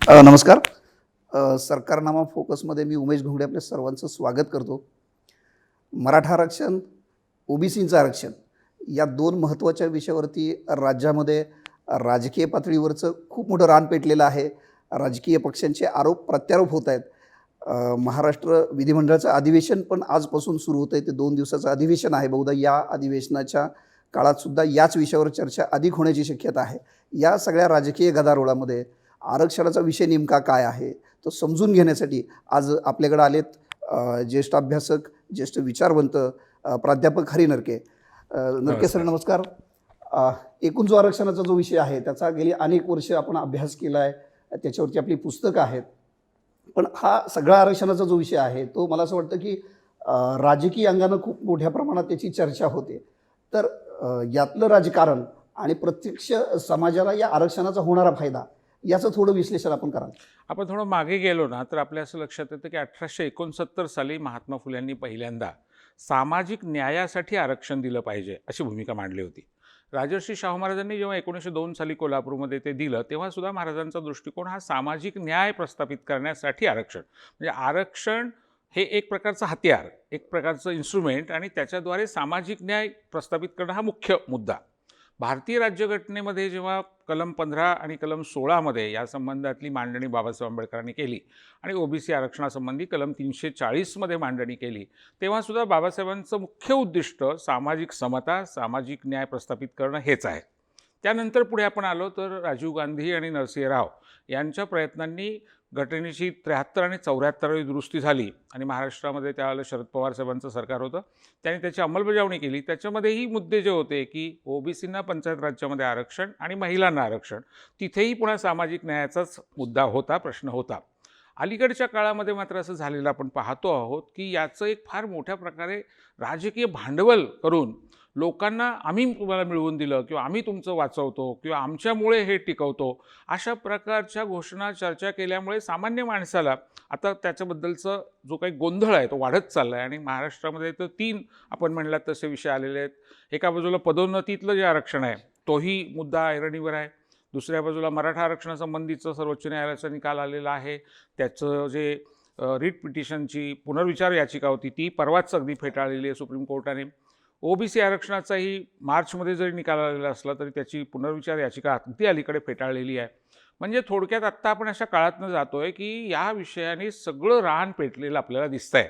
नमस्कार. सरकारनामा फोकसमध्ये मी उमेश घोंगडे आपल्या सर्वांचं स्वागत करतो. मराठा आरक्षण, ओबीसीचं आरक्षण या दोन महत्त्वाच्या विषयावरती राज्यामध्ये राजकीय पातळीवरचं खूप मोठं रान पेटलेलं आहे. राजकीय पक्षांचे आरोप प्रत्यारोप होत आहेत. महाराष्ट्र विधिमंडळाचं अधिवेशन पण आजपासून सुरू होतं आहे. ते 2 दिवसाचं अधिवेशन आहे. बहुधा या अधिवेशनाच्या काळातसुद्धा याच विषयावर चर्चा अधिक होण्याची शक्यता आहे. या सगळ्या राजकीय गदारोळामध्ये आरक्षणाचा विषय नेमका काय आहे तो समजून घेण्यासाठी आज आपल्याकडे आलेत ज्येष्ठ अभ्यासक, ज्येष्ठ विचारवंत प्राध्यापक हरी नरके. नरके सर नमस्कार. एकूण जो आरक्षणाचा जो विषय आहे त्याचा गेली अनेक वर्ष आपण अभ्यास केला आहे, त्याच्यावरती आपली पुस्तकं आहेत. पण हा सगळा आरक्षणाचा जो विषय आहे तो मला असं वाटतं की राजकीय अंगानं खूप मोठ्या प्रमाणात त्याची चर्चा होते. तर यातलं राजकारण आणि प्रत्यक्ष समाजाला या आरक्षणाचा होणारा फायदा याचं थोडं विश्लेषण आपण कराल. आपण थोडं मागे गेलो ना तर आपल्या असं लक्षात येतं की 1869 साली महात्मा फुल्यांनी पहिल्यांदा सामाजिक न्यायासाठी आरक्षण दिलं पाहिजे अशी भूमिका मांडली होती. राजर्षी शाहू महाराजांनी जेव्हा 1902 साली कोल्हापूरमध्ये ते दिलं तेव्हा सुद्धा महाराजांचा दृष्टिकोन हा सामाजिक न्याय प्रस्थापित करण्यासाठी आरक्षण, म्हणजे आरक्षण हे एक प्रकारचं हत्यार, एक प्रकारचं इन्स्ट्रुमेंट, आणि त्याच्याद्वारे सामाजिक न्याय प्रस्थापित करणं हा मुख्य मुद्दा. भारतीय राज्यघटनेमध्ये जेव्हा कलम 15 आणि कलम 16मध्ये या संबंधातली मांडणी बाबासाहेब आंबेडकरांनी केली आणि ओबीसी आरक्षणासंबंधी कलम 340मध्ये मांडणी केली, तेव्हासुद्धा बाबासाहेबांचं मुख्य उद्दिष्ट सामाजिक समता, सामाजिक न्याय प्रस्थापित करणं हेच आहे. त्यानंतर पुढे आपण आलो तर राजीव गांधी आणि नरसिंह राव यांच्या प्रयत्नांनी घटनेची 73 आणि 74वी दुरुस्ती झाली आणि महाराष्ट्रामध्ये त्यावेळेला शरद पवार साहेबांचं सरकार होतं. त्यांनी त्याची अंमलबजावणी केली. त्याच्यामध्येही मुद्दे जे होते की ओबीसींना पंचायत राज्यामध्ये आरक्षण आणि महिलांना आरक्षण, तिथेही पुन्हा सामाजिक न्यायाचाच मुद्दा होता, प्रश्न होता. अलीकडच्या काळामध्ये मात्र असं झालेलं आपण पाहतो आहोत की याचं एक फार मोठ्या प्रकारे राजकीय भांडवल करून लोकांना आम्ही तुम्हाला मिळवून दिलं किंवा आम्ही तुमचं वाचवतो किंवा आमच्यामुळे हे टिकवतो अशा प्रकारच्या घोषणा चर्चा केल्यामुळे सामान्य माणसाला आता त्याच्याबद्दलचं जो काही गोंधळ आहे तो वाढत चालला आहे. आणि महाराष्ट्रामध्ये तर 3 आपण म्हणलात तसे विषय आलेले आहेत. एका बाजूला पदोन्नतीतलं जे आरक्षण आहे तोही मुद्दा ऐरणीवर आहे. दुसऱ्या बाजूला मराठा आरक्षणासंबंधीचं सर्वोच्च न्यायालयाचा निकाल आलेला आहे. त्याचं जे रिट पिटिशनची पुनर्विचार याचिका होती ती परवाच अगदी फेटाळलेली आहे सुप्रीम कोर्टाने. ओबीसी आरक्षणाचाही मार्चमध्ये जरी निकाल आलेला असला तरी त्याची पुनर्विचार याचिका अगदी अलीकडे फेटाळलेली आहे. म्हणजे थोडक्यात आत्ता आपण अशा काळातनं जातो आहे की या विषयाने सगळं रान पेटलेलं आपल्याला दिसतं आहे.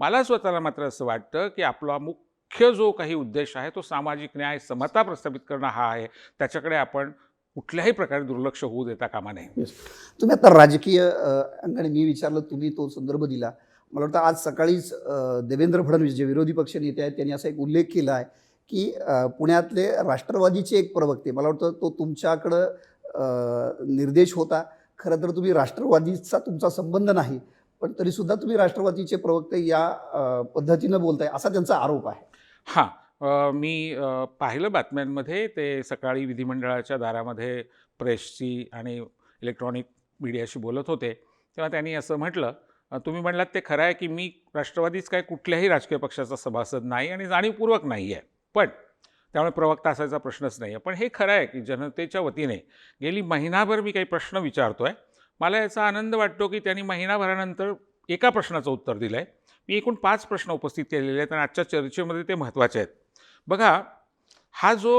मला स्वतःला मात्र असं वाटतं की आपला मुख्य जो काही उद्देश आहे तो सामाजिक न्याय, समता प्रस्थापित करणं हा आहे. त्याच्याकडे आपण कुठल्याही प्रकारे दुर्लक्ष होऊ देता कामा नये. तुम्ही आता राजकीय अंगाने मी विचारलं, तुम्ही तो संदर्भ दिला. मला वाटतं आज सकाळीच देवेंद्र फडणवीस जे विरोधी पक्ष नेते आहेत त्यांनी असा एक उल्लेख केला आहे की पुण्यातले राष्ट्रवादीचे एक प्रवक्ते, मला वाटतं तो तुमच्याकडं निर्देश होता. खरं तर तुम्ही राष्ट्रवादीचा तुमचा संबंध नाही, पण तरीसुद्धा तुम्ही राष्ट्रवादीचे प्रवक्ते या पद्धतीनं बोलताय असा त्यांचा आरोप आहे. हां, मी पाहिलं बातम्यांमध्ये ते सकाळी विधिमंडळाच्या दारामध्ये प्रेसची आणि इलेक्ट्रॉनिक मीडियाशी बोलत होते तेव्हा त्यांनी असं म्हटलं, तुम्ही म्हणलात ते खरं आहे की मी राष्ट्रवादीच काय कुठल्याही राजकीय पक्षाचा सभासद नाही आणि जाणीवपूर्वक नाही आहे, पण त्यामुळे प्रवक्ता असायचा प्रश्नच नाही आहे. पण हे खरं आहे की जनतेच्या वतीने गेली महिनाभर मी काही प्रश्न विचारतो आहे. मला याचा आनंद वाटतो की त्यांनी महिनाभरानंतर एका प्रश्नाचं उत्तर दिलं आहे. मी एकूण 5 प्रश्न उपस्थित केलेले आहेत आणि आजच्या चर्चेमध्ये ते महत्त्वाचे आहेत. बघा, हा जो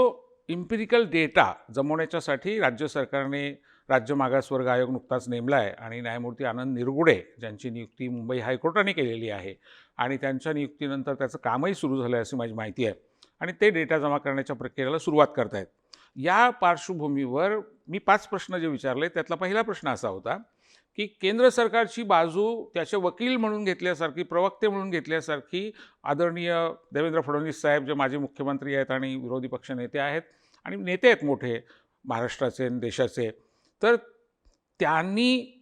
इम्पिरिकल डेटा जमवण्याच्यासाठी राज्य सरकारने राज्य मागासवर्ग आयोग नुकताच नेमला आहे आणि न्यायमूर्ती आनंद निरगुडे ज्यांची नियुक्ती मुंबई हायकोर्टाने केलेली आहे आणि त्यांच्या नियुक्तीनंतर त्याचं कामही सुरू झालं आहे अशी माझी माहिती आहे आणि ते डेटा जमा करण्याच्या प्रक्रियेला सुरुवात करत आहेत. या पार्श्वभूमीवर मी 5 प्रश्न जे विचारले त्यातला पहिला प्रश्न असा होता की केंद्र सरकारची बाजू त्याचे वकील म्हणून घेतल्यासारखी, प्रवक्ते म्हणून घेतल्यासारखी आदरणीय देवेंद्र फडणवीस साहेब जे माजी मुख्यमंत्री आहेत आणि विरोधी पक्ष नेते आहेत आणि नेते आहेत मोठे महाराष्ट्राचे आणि देशाचे, तर त्यांनी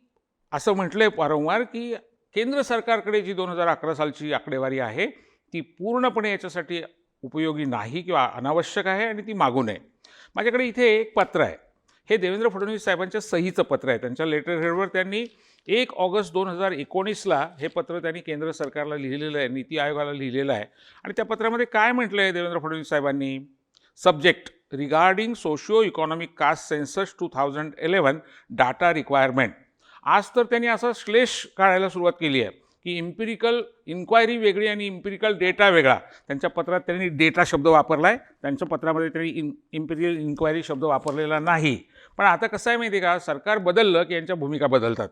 असं म्हटलं आहे वारंवार की केंद्र सरकारकडे जी 2011 सालची आकडेवारी आहे ती पूर्णपणे याच्यासाठी उपयोगी नाही किंवा अनावश्यक आहे आणि ती मागू नये. माझ्याकडे इथे एक पत्र आहे, हे देवेंद्र फडणवीस साहेबांच्या सहीचं पत्र आहे. त्यांच्या लेटर हेडवर त्यांनी 1 ऑगस्ट 2019ला हे पत्र त्यांनी केंद्र सरकारला लिहिलेलं आहे, नीती आयोगाला लिहिलेलं आहे. आणि त्या पत्रामध्ये काय म्हटलं आहे देवेंद्र फडणवीस साहेबांनी, subject regarding socio economic caste census 2011 data requirement. आज तर त्यांनी असा श्लेष काढायला सुरुवात केली आहे की इम्पिरिकल इन्क्वायरी वेगळी आणि इम्पिरिकल डेटा वेगळा. त्यांच्या पत्रात त्यांनी डेटा शब्द वापरला आहे, त्यांच्या पत्रामध्ये त्यांनी इम्पिरिकल इन्क्वायरी शब्द वापरलेला नाही. पण आता कसं आहे माहिती आहे का, सरकार बदललं की यांच्या भूमिका बदलतात.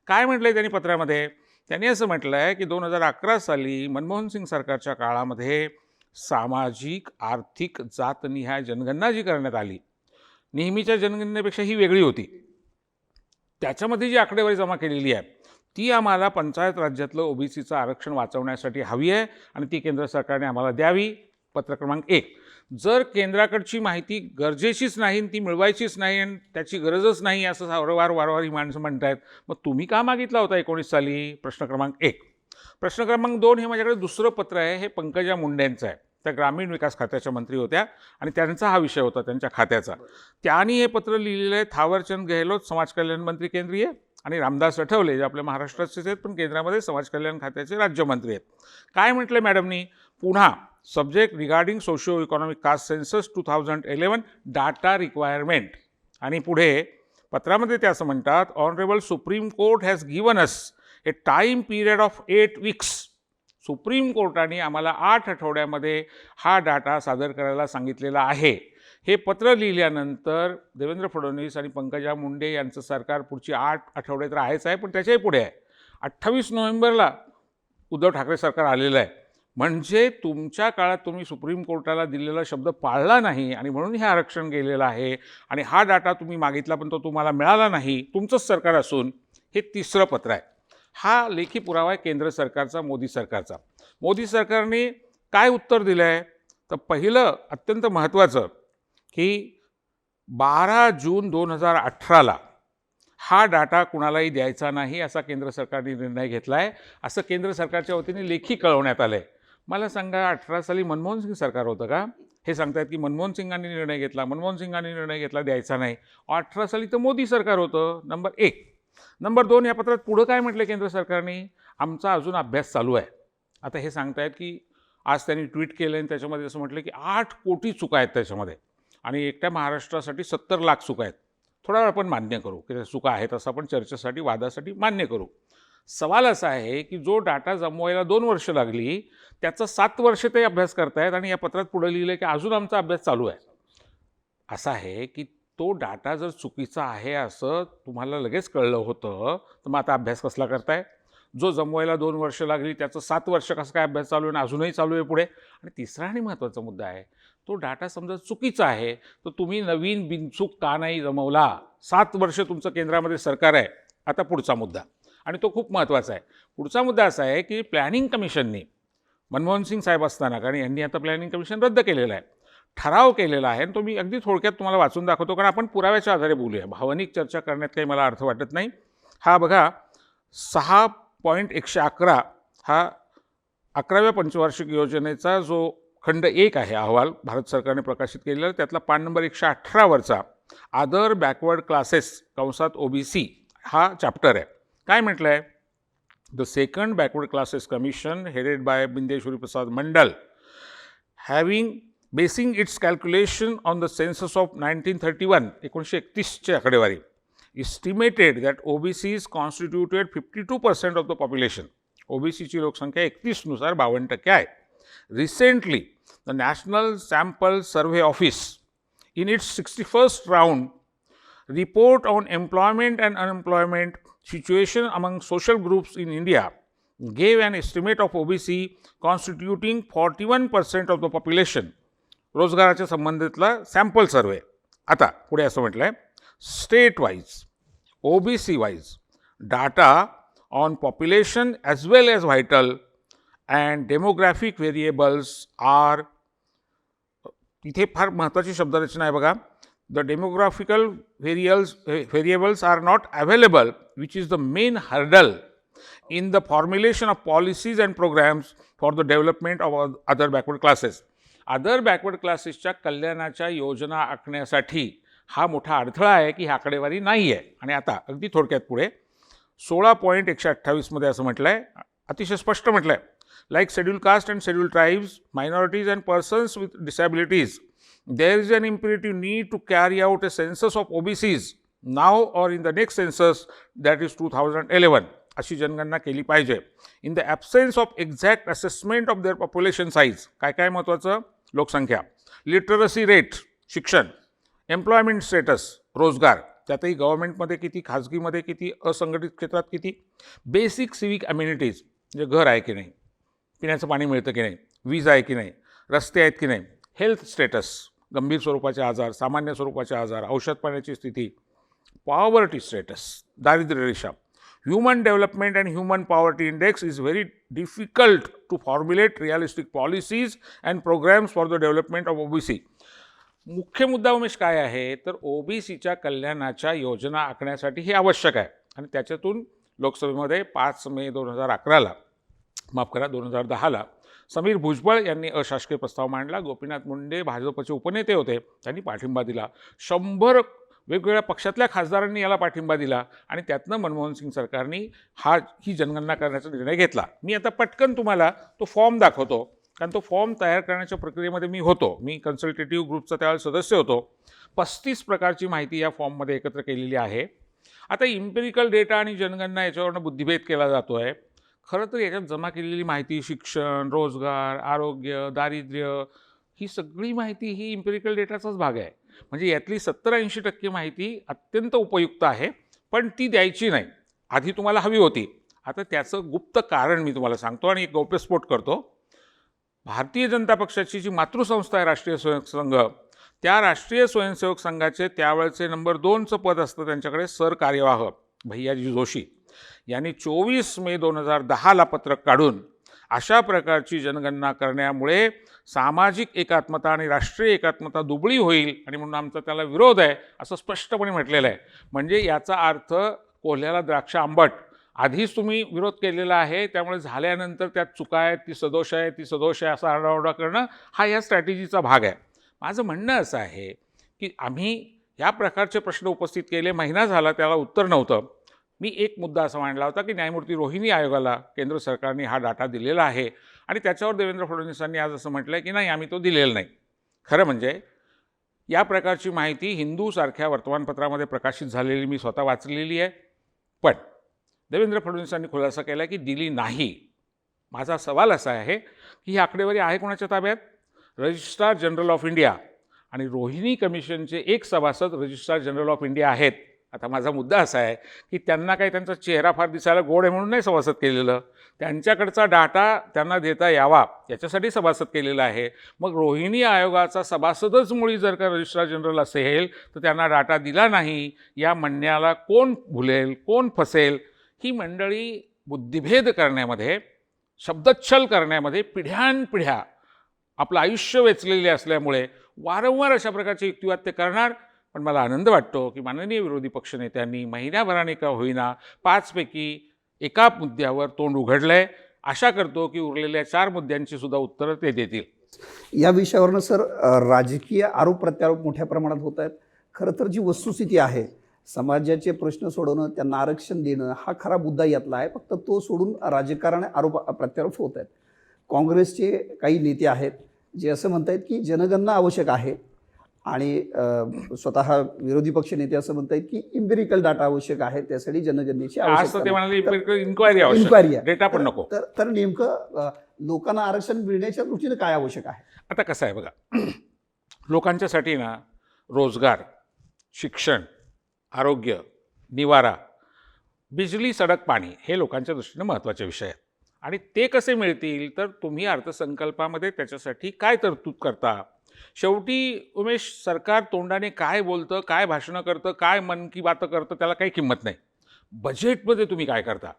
काय म्हटलं आहे त्यांनी पत्रामध्ये? त्यांनी असं म्हटलं आहे की 2011 साली मनमोहन सिंग सरकारच्या काळामध्ये सामाजिक आर्थिक जातनिहाय जनगणना जी करण्यात आली, नेहमीच्या जनगणनेपेक्षा ही वेगळी होती. त्याच्यामध्ये जी आकडेवारी जमा केलेली आहे ती आम्हाला पंचायत राज्यातलं ओबीसीचं आरक्षण वाचवण्यासाठी हवी आहे आणि ती केंद्र सरकारने आम्हाला द्यावी. पत्र क्रमांक 1. जर केंद्राकडची माहिती गरजेचीच नाही, ती मिळवायचीच नाही आणि त्याची गरजच नाही असं वारंवार ही माणसं म्हणत आहेत, मग तुम्ही का मागितला होता 19 साली? प्रश्न क्रमांक 1. प्रश्न क्रमांक 2 हे माझ्याकडे दुसरं पत्र आहे, हे पंकजा मुंडेंचं आहे. त्या ग्रामीण विकास खात्याच्या मंत्री होत्या आणि त्यांचा हा विषय होता त्यांच्या खात्याचा. त्यांनी हे पत्र लिहिलेलं आहे थावरचंद गेहलोत, समाज कल्याण मंत्री केंद्रीय, आणि रामदास आठवले जे आपल्या महाराष्ट्राचेच आहेत पण केंद्रामध्ये समाज कल्याण खात्याचे राज्यमंत्री आहेत. काय म्हटलं मॅडमनी? पुन्हा subject regarding socio economic caste census 2011 data requirement. आणि पुढे पत्रामध्ये ते असं म्हणतात, honourable supreme court has given us a time period of 8 weeks. Supreme कोर्टाने आम्हाला 8 आठवड्यामध्ये हा डाटा सादर करायला सांगितलेला आहे. हे पत्र लिहिल्यानंतर देवेंद्र फडणवीस आणि पंकजा मुंडे यांचं सरकार पुढची 8 आठवडे तर आहेच आहे, पण त्याच्याही पुढे आहे. 28 नोव्हेंबरला उद्धव ठाकरे सरकार आलेलं आहे. म्हणजे तुमच्या काळात तुम्ही सुप्रीम कोर्टाला दिलेला शब्द पाळला नाही आणि म्हणून हे आरक्षण गेलेलं आहे. आणि हा डाटा तुम्ही मागितला पण तो तुम्हाला मिळाला नाही, तुमचंच सरकार असून. हे तिसरं पत्र आहे. हा लेखी पुरावा आहे केंद्र सरकारचा, मोदी सरकारचा. मोदी सरकारने काय उत्तर दिलं आहे? तर पहिलं अत्यंत महत्त्वाचं की 12 जून 2018ला हा डाटा कुणालाही द्यायचा नाही असा केंद्र सरकारने निर्णय घेतला आहे, असं केंद्र सरकारच्या वतीने लेखी कळवण्यात आलं आहे. मला सांगा, 18 साली मनमोहन सिंग सरकार होतं का? हे सांगतायत की मनमोहन सिंगांनी निर्णय घेतला, मनमोहन सिंगांनी निर्णय घेतला द्यायचा नाही. 18 साली तर मोदी सरकार होतं. नंबर 1. नंबर 2, या पत्रात पुढं काय म्हटलं केंद्र सरकारने? आमचा अजून अभ्यास चालू आहे. आता हे सांगतायत की आज त्यांनी ट्विट केलं आणि त्याच्यामध्ये असं म्हटलं की 8 कोटी चुका आहेत त्याच्यामध्ये आणि एकट्या महाराष्ट्रासाठी 70 लाख चुका आहेत. थोडा वेळ आपण मान्य करू की त्या चुका आहेत, असं आपण चर्चेसाठी वादासाठी मान्य करू. सवाल असा आहे की जो डाटा जमवायला 2 वर्ष लागली त्याचा 7 वर्ष ते अभ्यास करतायत आणि या पत्रात पुढे लिहिलं की अजून आमचा अभ्यास चालू आहे. असं आहे की तो डाटा जर चुकीचा आहे असं तुम्हाला लगेच कळलं होतं तर मग आता अभ्यास कसला करताय? जो जमवायला 2 वर्ष लागली त्याचं 7 वर्ष कसं काय अभ्यास चालू आहे आणि अजूनही चालू आहे पुढे? आणि तिसरा आणि महत्त्वाचा मुद्दा आहे, तो डाटा समजा चुकीचा आहे तर तुम्ही नवीन बिनचूक का नाही जमवला? 7 वर्ष तुमचं केंद्रामध्ये सरकार आहे. आता पुढचा मुद्दा, आणि तो खूप महत्त्वाचा आहे. पुढचा मुद्दा असा आहे की प्लॅनिंग कमिशननी मनमोहन सिंग साहेब असताना, कारण यांनी आता प्लॅनिंग कमिशन रद्द केलेलं आहे, ठराव केलेला आहे. तो मी अगदी थोडक्यात तुम्हाला वाचून दाखवतो, कारण आपण पुराव्याच्या आधारे बोलूया. भावनिक चर्चा करण्यात काही मला अर्थ वाटत नाही. हा बघा 6.111 हा 11व्या पंचवार्षिक योजनेचा जो खंड 1 आहे अहवाल भारत सरकारने प्रकाशित केलेला, त्यातला पान नंबर 118वरचा अदर बॅकवर्ड क्लासेस कंसात ओबीसी हा चॅप्टर आहे. काय म्हटलं आहे? The second backward classes commission headed by Bindeshwari Prasad Mandal having basing its calculation on the census of 1931 1931ची आकडेवारी estimated that OBCs constituted 52% of the population. ओबीसीची लोकसंख्या 31नुसार 52% आहे. Recently the national sample survey office in its 61st round report on employment and unemployment situation among social groups in India gave an estimate of OBC constituting 41% of the population. रोजगाराच्या संबंधितला sample सर्वे. आता पुढे असं म्हटलं आहे, state wise OBC wise data on population as well as vital and demographic variables are. इथे फार महत्त्वाची शब्दरचना आहे बघा. The demographical variables are not available which is the main hurdle in the formulation of policies and programs for the development of other backward classes. Other backward क्लासेसच्या कल्याणाच्या योजना आखण्यासाठी हा मोठा अडथळा आहे की ही आकडेवारी नाही आहे. आणि आता अगदी थोडक्यात पुढे 16.128 असं म्हटलं आहे, अतिशय स्पष्ट म्हटलं आहे, like scheduled caste and scheduled tribes, minorities and persons with disabilities, there is an imperative need to carry out a census of OBCs now or in the next census that is 2011 अशी जनगणना केली पाहिजे. In the absence of exact assessment of their population size, काय काय महत्त्वाचं, लोकसंख्या, literacy rate शिक्षण, employment status रोजगार, त्यातही गव्हर्नमेंटमध्ये किती, खाजगीमध्ये किती, असंघटित क्षेत्रात किती, बेसिक सिविक अम्युनिटीज म्हणजे घर आहे की नाही, पिण्याचं पाणी मिळतं की नाही, वीज आहे की नाही, रस्ते आहेत की नाही, हेल्थ स्टेटस, गंभीर स्वरूपाचे आजार, सामान्य स्वरूपाचे आजार, औषध पाण्याची स्थिती, पॉवर्टी स्टेटस, दारिद्र्य रेषा. Human development and human poverty index is very difficult to formulate realistic policies and programs for the development of OBC. मुख्य मुद्दा उमेश काय आहे तर ओबीसीच्या कल्याणाच्या योजना आखण्यासाठी हे आवश्यक आहे आणि त्याच्यातून लोकसभेमध्ये 5 मे 2011ला 2010ला समीर भुजबळ यांनी अशासकीय प्रस्ताव मांडला. गोपीनाथ मुंडे भाजपचे उपनेते होते, त्यांनी पाठिंबा दिला. 100 वेगवेगळ्या पक्षातल्या खासदारांनी याला पाठिंबा दिला आणि त्यातनं मनमोहन सिंग सरकारने ही जनगणना करण्याचा निर्णय घेतला. मी आता पटकन तुम्हाला तो फॉर्म दाखवतो, कारण तो फॉर्म तयार करण्याच्या प्रक्रियेमध्ये मी होतो. मी कन्सल्टेटिव्ह ग्रुपचा त्यावेळेस सदस्य होतो. 35 प्रकारची माहिती या फॉर्ममध्ये एकत्र केलेली आहे. आता इम्पेरिकल डेटा आणि जनगणना याच्यावरनं बुद्धिभेद केला जातो आहे. खरं तर याच्यात जमा केलेली माहिती शिक्षण, रोजगार, आरोग्य, दारिद्र्य ही सगळी माहिती ही इम्पेरिकल डेटाचाच भाग आहे. म्हणजे यातली 70-80% माहिती अत्यंत उपयुक्त आहे, पण ती द्यायची नाही. आधी तुम्हाला हवी होती. आता त्याचं गुप्त कारण मी तुम्हाला सांगतो आणि एक गौप्यस्फोट करतो. भारतीय जनता पक्षाची जी मातृसंस्था आहे राष्ट्रीय स्वयंसेवक संघ, त्या राष्ट्रीय स्वयंसेवक संघाचे त्यावेळचे नंबर 2चं पद असतं त्यांच्याकडे सरकार्यवाह भैयाजी जोशी यांनी 24 मे 2010ला पत्रक काढून अशा प्रकारची जनगणना करण्यामुळे सामाजिक एकात्मता आणि राष्ट्रीय एकात्मता दुबळी होईल आणि म्हणून आमचा त्याला विरोध आहे असं स्पष्टपणे म्हटलेलं आहे. म्हणजे याचा अर्थ कोल्ह्याला द्राक्ष आंबट, आधीच तुम्ही विरोध केलेला आहे, त्यामुळे झाल्यानंतर त्यात चुका आहेत, ती सदोष आहे, ती सदोष आहे असा आरडाओरडा करणं हा या स्ट्रॅटेजीचा भाग आहे. माझं म्हणणं असं आहे की आम्ही या प्रकारचे प्रश्न उपस्थित केले, महिना झाला त्याला उत्तर नव्हतं. मी एक मुद्दा असा मांडला होता की न्यायमूर्ती रोहिणी आयोगाला केंद्र सरकारने हा डाटा दिलेला आहे आणि त्याच्यावर देवेंद्र फडणवीसांनी आज असं म्हटलं की नाही, आम्ही तो दिलेला नाही. खरं म्हणजे या प्रकारची माहिती हिंदूसारख्या वर्तमानपत्रामध्ये प्रकाशित झालेली मी स्वतः वाचलेली आहे, पण देवेंद्र फडणवीसांनी खुलासा केला की दिली नाही. माझा सवाल असा आहे की ही आकडेवारी आहे कोणाच्या ताब्यात? रजिस्ट्रार जनरल ऑफ इंडिया आणि रोहिणी कमिशनचे एक सभासद रजिस्ट्रार जनरल ऑफ इंडिया आहेत. आता माझा मुद्दा असा आहे की त्यांना काही त्यांचा चेहरा फार दिसायला गोड आहे म्हणून नाही सभासद केलेलं, त्यांच्याकडचा डाटा त्यांना देता यावा याच्यासाठी सभासद केलेला आहे. मग रोहिणी आयोगाचा सभासदच मुळी जर का रजिस्ट्रार जनरल असेल तर त्यांना डाटा दिला नाही या म्हणण्याला कोण भुलेल, कोण फसेल? ही मंडळी बुद्धिभेद करण्यामध्ये, शब्दच्छल करण्यामध्ये पिढ्यानपिढ्या आपलं आयुष्य वेचलेले असल्यामुळे वारंवार अशा प्रकारचे युक्तिवाद ते करणार. पण मला आनंद वाटतो की माननीय विरोधी पक्षनेत्यांनी महिन्याभराने का होईना 5 पैकी एका मुद्द्यावर तोंड उघडलं आहे. आशा करतो की उरलेल्या 4 मुद्द्यांची सुद्धा उत्तरं ते देतील. या विषयावरनं सर राजकीय आरोप प्रत्यारोप मोठ्या प्रमाणात होत आहेत. खरं तर जी वस्तुस्थिती आहे, समाजाचे प्रश्न सोडवणं, त्यांना आरक्षण देणं हा खरा मुद्दा यातला आहे. फक्त तो सोडून राजकारण आरोप प्रत्यारोप होत आहेत. काँग्रेसचे काही नेते आहेत जे असं म्हणत आहेत की जनगणना आवश्यक आहे आणि स्वतः विरोधी पक्ष नेते असं म्हणत आहेत की इम्पेरिकल डाटा आवश्यक आहे, त्यासाठी जनगणनेची इन्क्वायरी आहे, डेटा पण नको. तर नेमकं लोकांना आरक्षण मिळण्याच्या दृष्टीनं काय आवश्यक आहे? आता कसं आहे बघा, लोकांच्यासाठी ना रोजगार, शिक्षण, आरोग्य, निवारा, बिजली, सडक, पाणी हे लोकांच्या दृष्टीनं महत्त्वाचे विषय आहेत. आणि ते कसे मिळतील तर तुम्ही अर्थसंकल्पामध्ये त्याच्यासाठी काय तरतूद करता. शेवटी उमेश, सरकार तोंडाने काय बोलतं, काय भाषणं करतं, काय मन की बातं करतं त्याला काही किंमत नाही. बजेटमध्ये तुम्ही काय करता?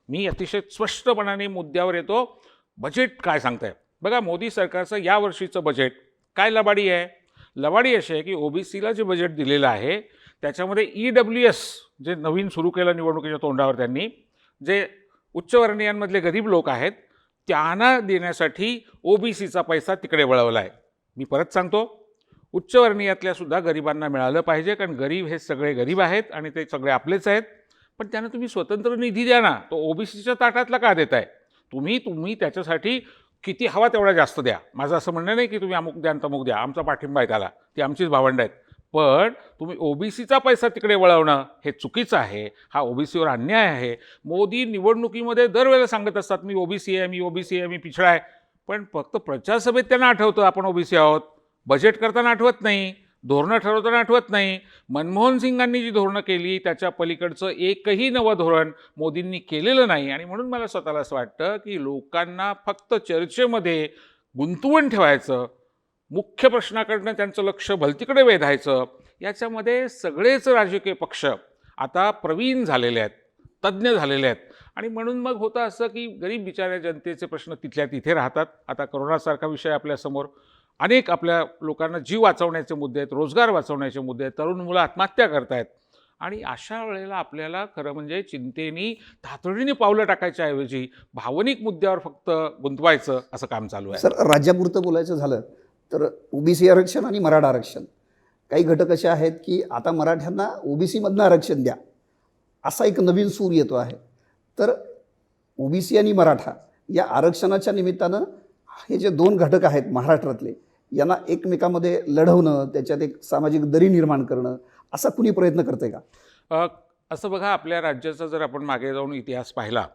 मी अतिशय स्पष्टपणाने मुद्द्यावर येतो. बजेट काय सांगताय बघा. मोदी सरकारचं यावर्षीचं बजेट काय लबाडी आहे? लबाडी अशी आहे की ओबीसीला जे बजेट दिलेलं आहे त्याच्यामध्ये EWS जे नवीन सुरू केलं निवडणुकीच्या तोंडावर त्यांनी, जे उच्चवर्णीयांमधले गरीब लोक आहेत त्यांना देण्यासाठी ओबीसीचा पैसा तिकडे वळवला आहे. मी परत सांगतो, उच्चवर्णीयातल्या सुद्धा गरिबांना मिळालं पाहिजे, कारण गरीब हे सगळे गरीब आहेत आणि ते सगळे आपलेच आहेत. पण त्यांना तुम्ही स्वतंत्र निधी द्या ना, तो ओबीसीच्या ताटातला का देताय? तुम्ही त्याच्यासाठी किती हवा तेवढा जास्त द्या. माझं असं म्हणणं नाही की तुम्ही अमुक द्या तमुक द्या, आमचा पाठिंबा आहे त्याला, ती आमचीच भावंड आहेत. पण तुम्ही ओबीसीचा पैसा तिकडे वळवणं हे चुकीचं आहे. हा ओबीसीवर अन्याय आहे. मोदी निवडणुकीमध्ये दरवेळेला सांगत असतात, मी ओबीसी आहे, मी ओबीसी आहे, मी पिछडा आहे. पण फक्त प्रचारसभेत त्यांना आठवतं आपण ओबीसी आहोत. बजेट करताना आठवत नाही, धोरणं ठरवताना आठवत नाही. मनमोहन सिंगांनी जी धोरणं केली त्याच्या पलीकडचं एकही नवं धोरण मोदींनी केलेलं नाही. आणि म्हणून मला स्वतःला असं वाटतं की लोकांना फक्त चर्चेमध्ये गुंतवून ठेवायचं, मुख्य प्रश्नाकडनं त्यांचं लक्ष भलतीकडे वेधायचं. याच्यामध्ये सगळेच राजकीय पक्ष आता प्रवीण झालेले आहेत, तज्ज्ञ झालेले आहेत. आणि म्हणून मग होतं असं की गरीब बिचाऱ्या जनतेचे प्रश्न तिथल्या तिथे राहतात. आता करोनासारखा विषय आपल्यासमोर, अनेक आपल्या लोकांना जीव वाचवण्याचे मुद्दे आहेत, रोजगार वाचवण्याचे मुद्दे आहेत, तरुण मुलं आत्महत्या करतायत. आणि अशा वेळेला आपल्याला खरं म्हणजे चिंतेनी तातडीने पावलं टाकायच्या ऐवजी भावनिक मुद्द्यावर फक्त गुंतवायचं असं काम चालू आहे. सर, राज्यापुरतं बोलायचं झालं तर ओबीसी आरक्षण आणि मराठा आरक्षण, काही घटक असे आहेत की आता मराठ्यांना ओबीसीमधनं आरक्षण द्या असा एक नवीन सूर येतो आहे. तर ओबीसी आणि मराठा या आरक्षणाच्या निमित्तानं हे जे दोन घटक आहेत महाराष्ट्रातले, यांना एकमेकामध्ये लढवणं, त्याच्यात एक सामाजिक दरी निर्माण करणं, असा कुणी प्रयत्न करते का? असं बघा, आपल्या राज्याचा जर आपण मागे जाऊन इतिहास पाहिला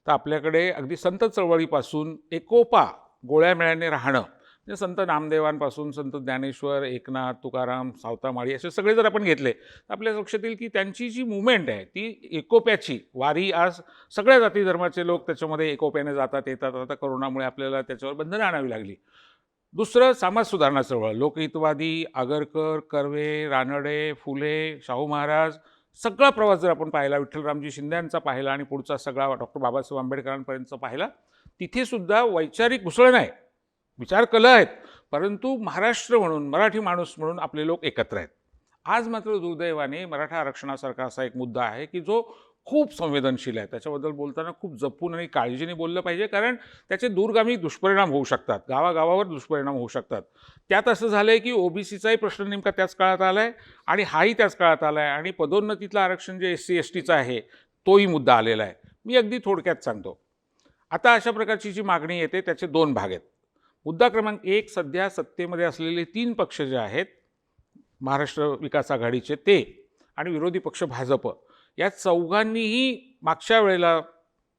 तर आपल्याकडे अगदी संत चळवळीपासून एकोपा गोळ्यामेळ्याने राहणं, म्हणजे संत नामदेवांपासून संत ज्ञानेश्वर, एकनाथ, तुकाराम, सावतामाळी असे सगळे जर आपण घेतले तर आपल्या लक्षात येईल की त्यांची जी मुवमेंट आहे ती एकोप्याची वारी. आज सगळ्या जाती धर्माचे लोक त्याच्यामध्ये एकोप्याने जातात येतात. आता करोनामुळे आपल्याला त्याच्यावर बंधनं आणावी लागली. दुसरं, समाज सुधारणा चळवळ, लोकहितवादी, आगरकर, कर्वे, रानडे, फुले, शाहू महाराज, सगळा प्रवास जर आपण पाहिला, विठ्ठलरामजी शिंद्यांचा पाहिला आणि पुढचा सगळा डॉक्टर बाबासाहेब आंबेडकरांपर्यंतचा पाहिला, तिथेसुद्धा वैचारिक घुसळण आहे, विचार कला आहेत, परंतु महाराष्ट्र म्हणून, मराठी माणूस म्हणून आपले लोक एकत्र आहेत. आज मात्र दुर्दैवाने मराठा आरक्षणासारखा असा एक मुद्दा आहे की जो खूप संवेदनशील आहे. त्याच्याबद्दल बोलताना खूप जपून आणि काळजीने बोललं पाहिजे, कारण त्याचे दूरगामी दुष्परिणाम होऊ शकतात, गावागावावर दुष्परिणाम होऊ शकतात. त्यात असं झालं आहे की ओबीसीचाही प्रश्न नेमका त्याच काळात आला आहे आणि हाही त्याच काळात आला आहे. आणि पदोन्नतीतलं आरक्षण जे SC STचं आहे तोही मुद्दा आलेला आहे. मी अगदी थोडक्यात सांगतो. आता अशा प्रकारची जी मागणी येते त्याचे दोन भाग आहेत. मुद्दा क्रमांक 1, सध्या सत्तेमध्ये असलेले 3 पक्ष जे आहेत, महाराष्ट्र विकास आघाडीचे ते आणि विरोधी पक्ष भाजप, या चौघांनीही मागच्या वेळेला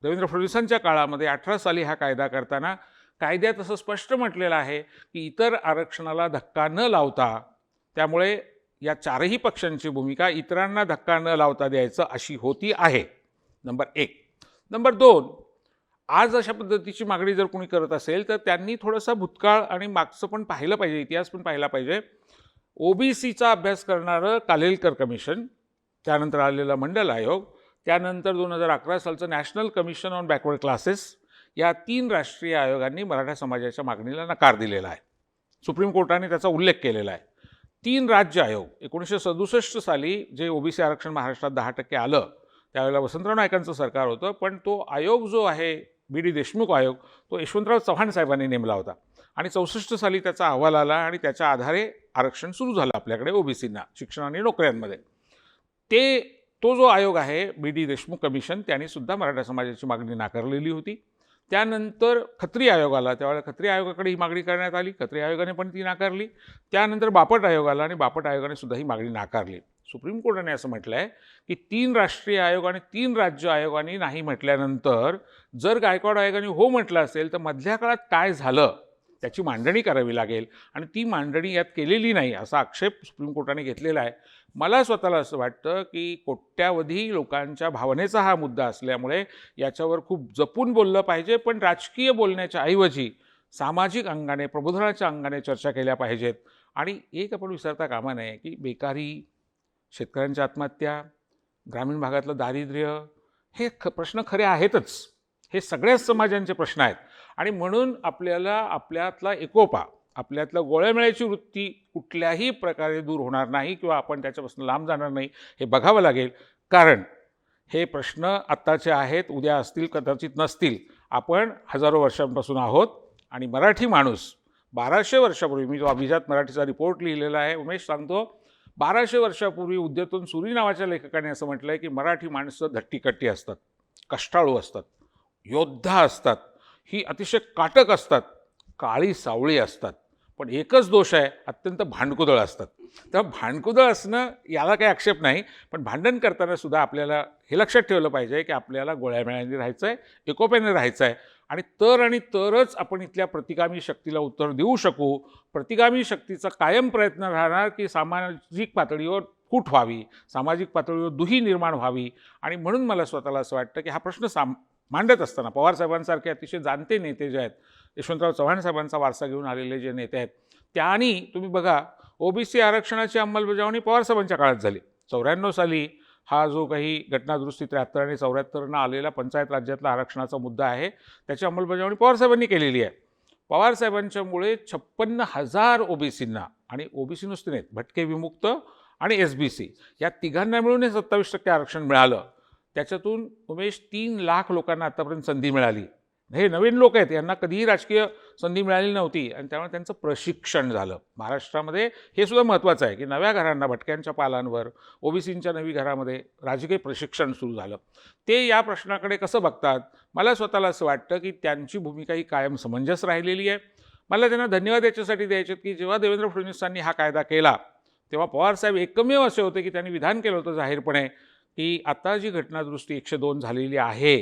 देवेंद्र फडणवीसांच्या काळामध्ये 18 साली हा कायदा करताना कायद्यात असं स्पष्ट म्हटलेलं आहे की इतर आरक्षणाला धक्का न लावता, त्यामुळे या चारही पक्षांची भूमिका इतरांना धक्का न लावता द्यायचं अशी होती आहे. नंबर 1. नंबर 2, आज अशा पद्धतीची मागणी जर कोणी करत असेल तर त्यांनी थोडासा भूतकाळ आणि मागचं पण पाहिलं पाहिजे, इतिहास पण पाहिला पाहिजे. ओबीसीचा अभ्यास करणारं कालेलकर कमिशन, त्यानंतर आलेला मंडल आयोग, त्यानंतर 2011 सालचं national commission on backward classes, या 3 राष्ट्रीय आयोगांनी मराठा समाजाच्या मागणीला नकार दिलेला आहे. सुप्रीम कोर्टाने त्याचा उल्लेख केलेला आहे. 3 राज्य आयोग, 1967 साली जे ओबीसी आरक्षण महाराष्ट्रात 10% आलं त्यावेळेला वसंतराव नाईकांचं सरकार होतं, पण तो आयोग जो आहे BD देशमुख आयोग, तो यशवंतराव चव्हाण साहेबांनी नेमला होता. आणि 64 साली त्याचा अहवाल आला आणि त्याच्या आधारे आरक्षण सुरू झालं आपल्याकडे ओबीसींना शिक्षण आणि नोकऱ्यांमध्ये. तो जो आयोग आहे BD देशमुख कमिशन, त्यांनी सुद्धा मराठा समाजाची मागणी नाकारलेली होती. त्यानंतर खत्री आयोग आला, त्यावेळेला खत्री आयोगाकडे ही मागणी करण्यात आली, खत्री आयोगाने पण ती नाकारली. त्यानंतर बापट आयोग आला आणि बापट आयोगाने सुद्धा ही मागणी नाकारली. सुप्रीम कोर्टाने असं म्हटलं आहे की 3 राष्ट्रीय आयोग आणि 3 राज्य आयोगांनी नाही म्हटल्यानंतर जर गायकवाड आयोगाने हो म्हटलं असेल तर मधल्या काळात काय झालं त्याची मांडणी करावी लागेल, आणि ती मांडणी यात केलेली नाही असा आक्षेप सुप्रीम कोर्टाने घेतलेला आहे. मला स्वतःला असं वाटतं की कोट्यावधी लोकांच्या भावनेचा हा मुद्दा असल्यामुळे याच्यावर खूप जपून बोललं पाहिजे, पण राजकीय बोलण्याच्या ऐवजी सामाजिक अंगाने, प्रबोधनाच्या अंगाने चर्चा केल्या पाहिजेत. आणि एक आपण विसरता कामा नये की बेकारी, शेतकऱ्यांच्या आत्महत्या, ग्रामीण भागातलं दारिद्र्य, हे प्रश्न खरे आहेतच. हे सगळ्याच समाजांचे प्रश्न आहेत. आणि म्हणून आपल्याला आपल्यातला एकोपा, आपल्यातलं गोळ्यामेळ्याची वृत्ती कुठल्याही प्रकारे दूर होणार नाही किंवा आपण त्याच्यापासून लांब जाणार नाही हे बघावं लागेल. कारण हे प्रश्न आत्ताचे आहेत, उद्या असतील, कदाचित नसतील. आपण हजारो वर्षांपासून आहोत आणि मराठी माणूस 1200 वर्षापूर्वी, मी जो अभिजात मराठीचा रिपोर्ट लिहिलेला आहे, उमेश सांगतो, 1200 वर्षापूर्वी उद्योतून सुरी नावाच्या लेखकाने असं म्हटलं आहे की मराठी माणसं धट्टीकट्टी असतात, कष्टाळू असतात, योद्धा असतात, ही अतिशय काटक असतात, काळी सावळी असतात. पण एकच दोष आहे, अत्यंत भांडकुदळ असतात. तेव्हा भांडकुदळ असणं याला काही आक्षेप नाही, पण भांडण करताना सुद्धा आपल्याला हे लक्षात ठेवलं पाहिजे की आपल्याला गोळ्यामेळ्याने राहायचं आहे, एकोप्याने राहायचं आहे आणि तरच आपण इथल्या प्रतिगामी शक्तीला उत्तर देऊ शकू. प्रतिगामी शक्तीचा कायम प्रयत्न राहणार की सामाजिक पातळीवर फूट व्हावी, सामाजिक पातळीवर दुही निर्माण व्हावी आणि म्हणून मला स्वतःला असं वाटतं की हा प्रश्न मांडत असताना पवारसाहेबांसारखे अतिशय जाणते नेते जे आहेत, यशवंतराव चव्हाण साहेबांचा वारसा घेऊन आलेले जे नेते आहेत, त्यांनी तुम्ही बघा ओबीसी आरक्षणाची अंमलबजावणी पवारसाहेबांच्या काळात झाली. 94 साली हा जो काही घटनादुरुस्ती 73 आणि 74 आलेला पंचायत राज्यातला आरक्षणाचा मुद्दा आहे, त्याची अंमलबजावणी पवारसाहेबांनी केलेली आहे. पवारसाहेबांच्यामुळे 56,000 ओबीसींना, आणि ओबीसी नुसते नाहीत, भटके विमुक्त आणि एसबीसी या तिघांना मिळून हे 27% आरक्षण मिळालं. त्याच्यातून उमेश 3 लाख लोकांना आतापर्यंत संधी मिळाली. हे नवीन लोक आहेत, यांना कधीही राजकीय संधी मिळाली नव्हती आणि त्यामुळे त्यांचं प्रशिक्षण झालं. महाराष्ट्रामध्ये हे सुद्धा महत्त्वाचं आहे की नव्या घरांना, भटक्यांच्या पालांवर, ओबीसींच्या नवी घरामध्ये राजकीय प्रशिक्षण सुरू झालं. ते या प्रश्नाकडे कसं बघतात, मला स्वतःला असं वाटतं की त्यांची भूमिका ही कायम समंजस राहिलेली आहे. मला त्यांना धन्यवाद याच्यासाठी द्यायचे की जेव्हा देवेंद्र फडणवीसांनी हा कायदा केला तेव्हा पवारसाहेब एकमेव असे होते की त्यांनी विधान केलं होतं जाहीरपणे की आता जी घटनादुरुस्ती 102 झालेली आहे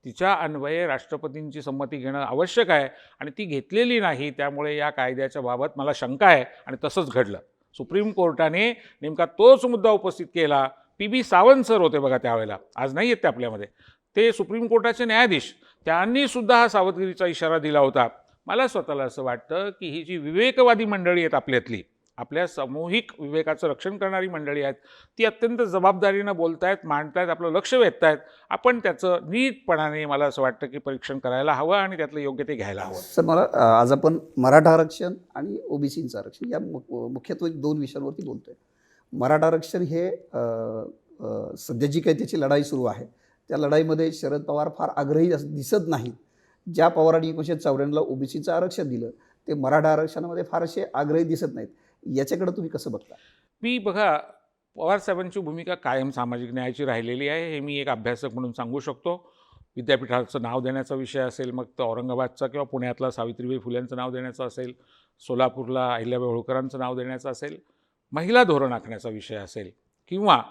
तिच्या अन्वये राष्ट्रपतींची संमती घेणं आवश्यक आहे आणि ती घेतलेली नाही, त्यामुळे या कायद्याच्या बाबत मला शंका आहे. आणि तसंच घडलं. सुप्रीम कोर्टाने नेमका तोच मुद्दा उपस्थित केला. PB सावंत सर होते बघा त्यावेळेला, आज नाही आहेत ते आपल्यामध्ये. ते सुप्रीम कोर्टाचे न्यायाधीश, त्यांनी सुद्धा हा सावधगिरीचा इशारा दिला होता. मला स्वतःला असं वाटतं की ही जी विवेकवादी मंडळी आहेत आपल्यातली, आपल्या सामूहिक विवेकाचं रक्षण करणारी मंडळी आहेत, ती अत्यंत जबाबदारीनं बोलतायत, मांडतायत, आपलं लक्ष वेधतायत. आपण त्याचं नीटपणाने मला असं वाटतं की परीक्षण करायला हवं आणि त्यातलं योग्य ते घ्यायला हवं. सर, मला आज आपण मराठा आरक्षण आणि ओबीसीचं आरक्षण या मुख्यत्वे 2 विषयांवरती बोलतोय. मराठा आरक्षण हे सध्या जी काही त्याची लढाई सुरू आहे, त्या लढाईमध्ये शरद पवार फार आग्रही दिसत नाहीत. ज्या पवारांनी 1994ला ओबीसीचं आरक्षण दिलं, ते मराठा आरक्षणामध्ये फारसे आग्रही दिसत नाहीत. याच्याकडे तुम्ही कसं बघता? मी बघा, पवारसाहेबांची भूमिका कायम सामाजिक न्यायाची राहिलेली आहे, हे मी एक अभ्यासक म्हणून सांगू शकतो. विद्यापीठाचं नाव देण्याचा विषय असेल, मग तो औरंगाबादचा किंवा पुण्यातला सावित्रीबाई फुल्यांचं नाव देण्याचं असेल, सोलापूरला अहिल्याबाई होळकरांचं नाव देण्याचं असेल, महिला धोरण आखण्याचा विषय असेल किंवा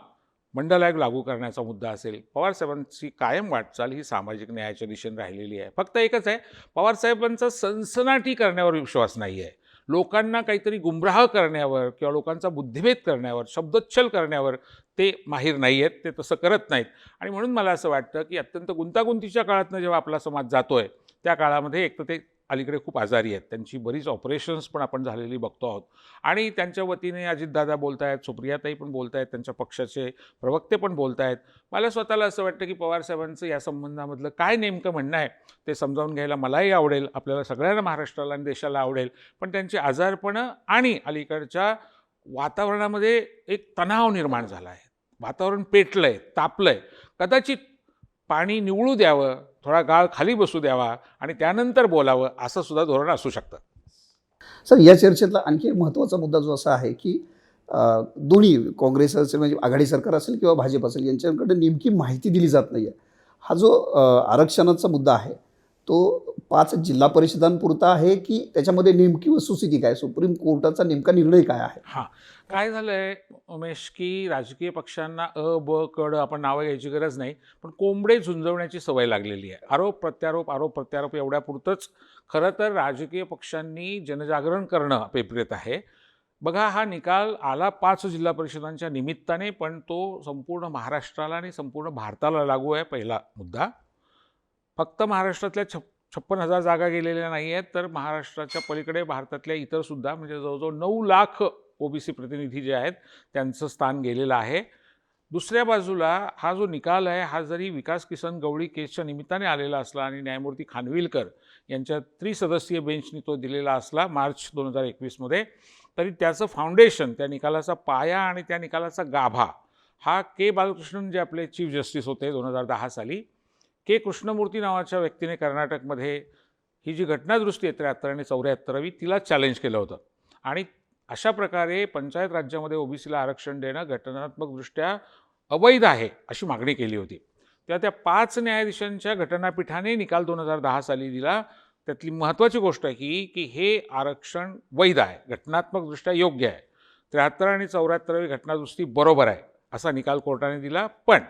मंडल आयोग लागू करण्याचा मुद्दा असेल, पवारसाहेबांची कायम वाटचाल ही सामाजिक न्यायाच्या दिशेने राहिलेली आहे. फक्त एकच आहे, पवारसाहेबांचा सनसनाटी करण्यावर विश्वास नाही आहे. लोकांना काहीतरी गुमराह करण्यावर किंवा लोकांचा बुद्धिभेद करण्यावर, शब्दोच्छल करण्यावर ते माहीर नाही आहेत, ते तसं करत नाहीत. आणि म्हणून मला असं वाटतं की अत्यंत गुंतागुंतीच्या काळातनं जेव्हा आपला समाज जातो आहे, त्या काळामध्ये एक तर ते अलीकडे खूप आजारी आहेत, त्यांची बरीच ऑपरेशन्स पण आपण झालेली बघतो आहोत आणि त्यांच्या वतीने अजितदादा बोलत आहेत, सुप्रियाताई पण बोलत आहेत, त्यांच्या पक्षाचे प्रवक्ते पण बोलत आहेत. मला स्वतःला असं वाटतं की पवारसाहेबांचं या संबंधामधलं काय नेमकं म्हणणं आहे ते समजावून घ्यायला मलाही आवडेल, आपल्याला सगळ्यांना, महाराष्ट्राला आणि देशाला आवडेल. पण त्यांची आजारपणं आणि अलीकडच्या वातावरणामध्ये एक तणाव निर्माण झाला आहे, वातावरण पेटलं आहे, तापलं आहे. कदाचित पाणी निवळू द्यावं, थोडा गाळ खाली बसू द्यावा आणि त्यानंतर बोलावं, असं सुद्धा धोरण असू शकतं. सर, या चर्चेतला आणखी एक महत्त्वाचा मुद्दा जो असा आहे की दोन्ही काँग्रेस असेल, म्हणजे आघाडी सरकार असेल किंवा भाजप असेल, यांच्याकडे नेमकी माहिती दिली जात नाही आहे. हा जो आरक्षणाचा मुद्दा आहे तो 5 जिल्हा परिषदांपुरता आहे की त्याच्यामध्ये नेमकी वस्तुस्थिती काय, सुप्रीम कोर्टाचा नेमका निर्णय काय आहे? हां, काय झालं आहे उमेश, की राजकीय पक्षांना अ, ब, क, ड आपण नावं घ्यायची गरज नाही, पण कोंबडे झुंजवण्याची सवय लागलेली आहे. आरोप प्रत्यारोप एवढ्यापुरतंच खरं तर राजकीय पक्षांनी जनजागरण करणं अपेक्षित आहे. बघा, हा निकाल आला 5 जिल्हा परिषदांच्या निमित्ताने, पण तो संपूर्ण महाराष्ट्राला आणि संपूर्ण भारताला लागू आहे. पहिला मुद्दा, फक्त महाराष्ट्रातल्या 56,000 जागा गेलेल्या नाही आहेत, तर महाराष्ट्राच्या पलीकडे भारतातल्या इतरसुद्धा, म्हणजे जवळजवळ 9 लाख ओबीसी प्रतिनिधी जे आहेत त्यांचं स्थान गेलेलं आहे. दुसऱ्या बाजूला हा जो निकाल आहे, हा जरी विकास किसन गवळी केसच्या निमित्ताने आलेला असला आणि न्यायमूर्ती खानविलकर यांच्या त्रिसदस्यीय बेंचनी तो दिलेला असला मार्च 2021मध्ये, तरी त्याचं फाउंडेशन, त्या निकालाचा पाया आणि त्या निकालाचा गाभा हा के. बालकृष्णन जे आपले चीफ जस्टिस होते 2010 साली, के. कृष्णमूर्ती नावाच्या व्यक्तीने कर्नाटकमध्ये ही जी घटनादुरुस्ती आहे 73 आणि 74वी, तिला चॅलेंज केलं होतं. आणि अशा प्रकारे पंचायत राज्यामध्ये ओबीसीला आरक्षण देणं घटनात्मकदृष्ट्या अवैध आहे अशी मागणी केली होती. तेव्हा त्या 5 न्यायाधीशांच्या घटनापीठाने निकाल 2010 साली दिला. त्यातली महत्त्वाची गोष्ट ही की हे आरक्षण वैध आहे, घटनात्मकदृष्ट्या योग्य आहे. 73 आणि 74वी घटनादुरुस्ती बरोबर आहे असा निकाल कोर्टाने दिला. पण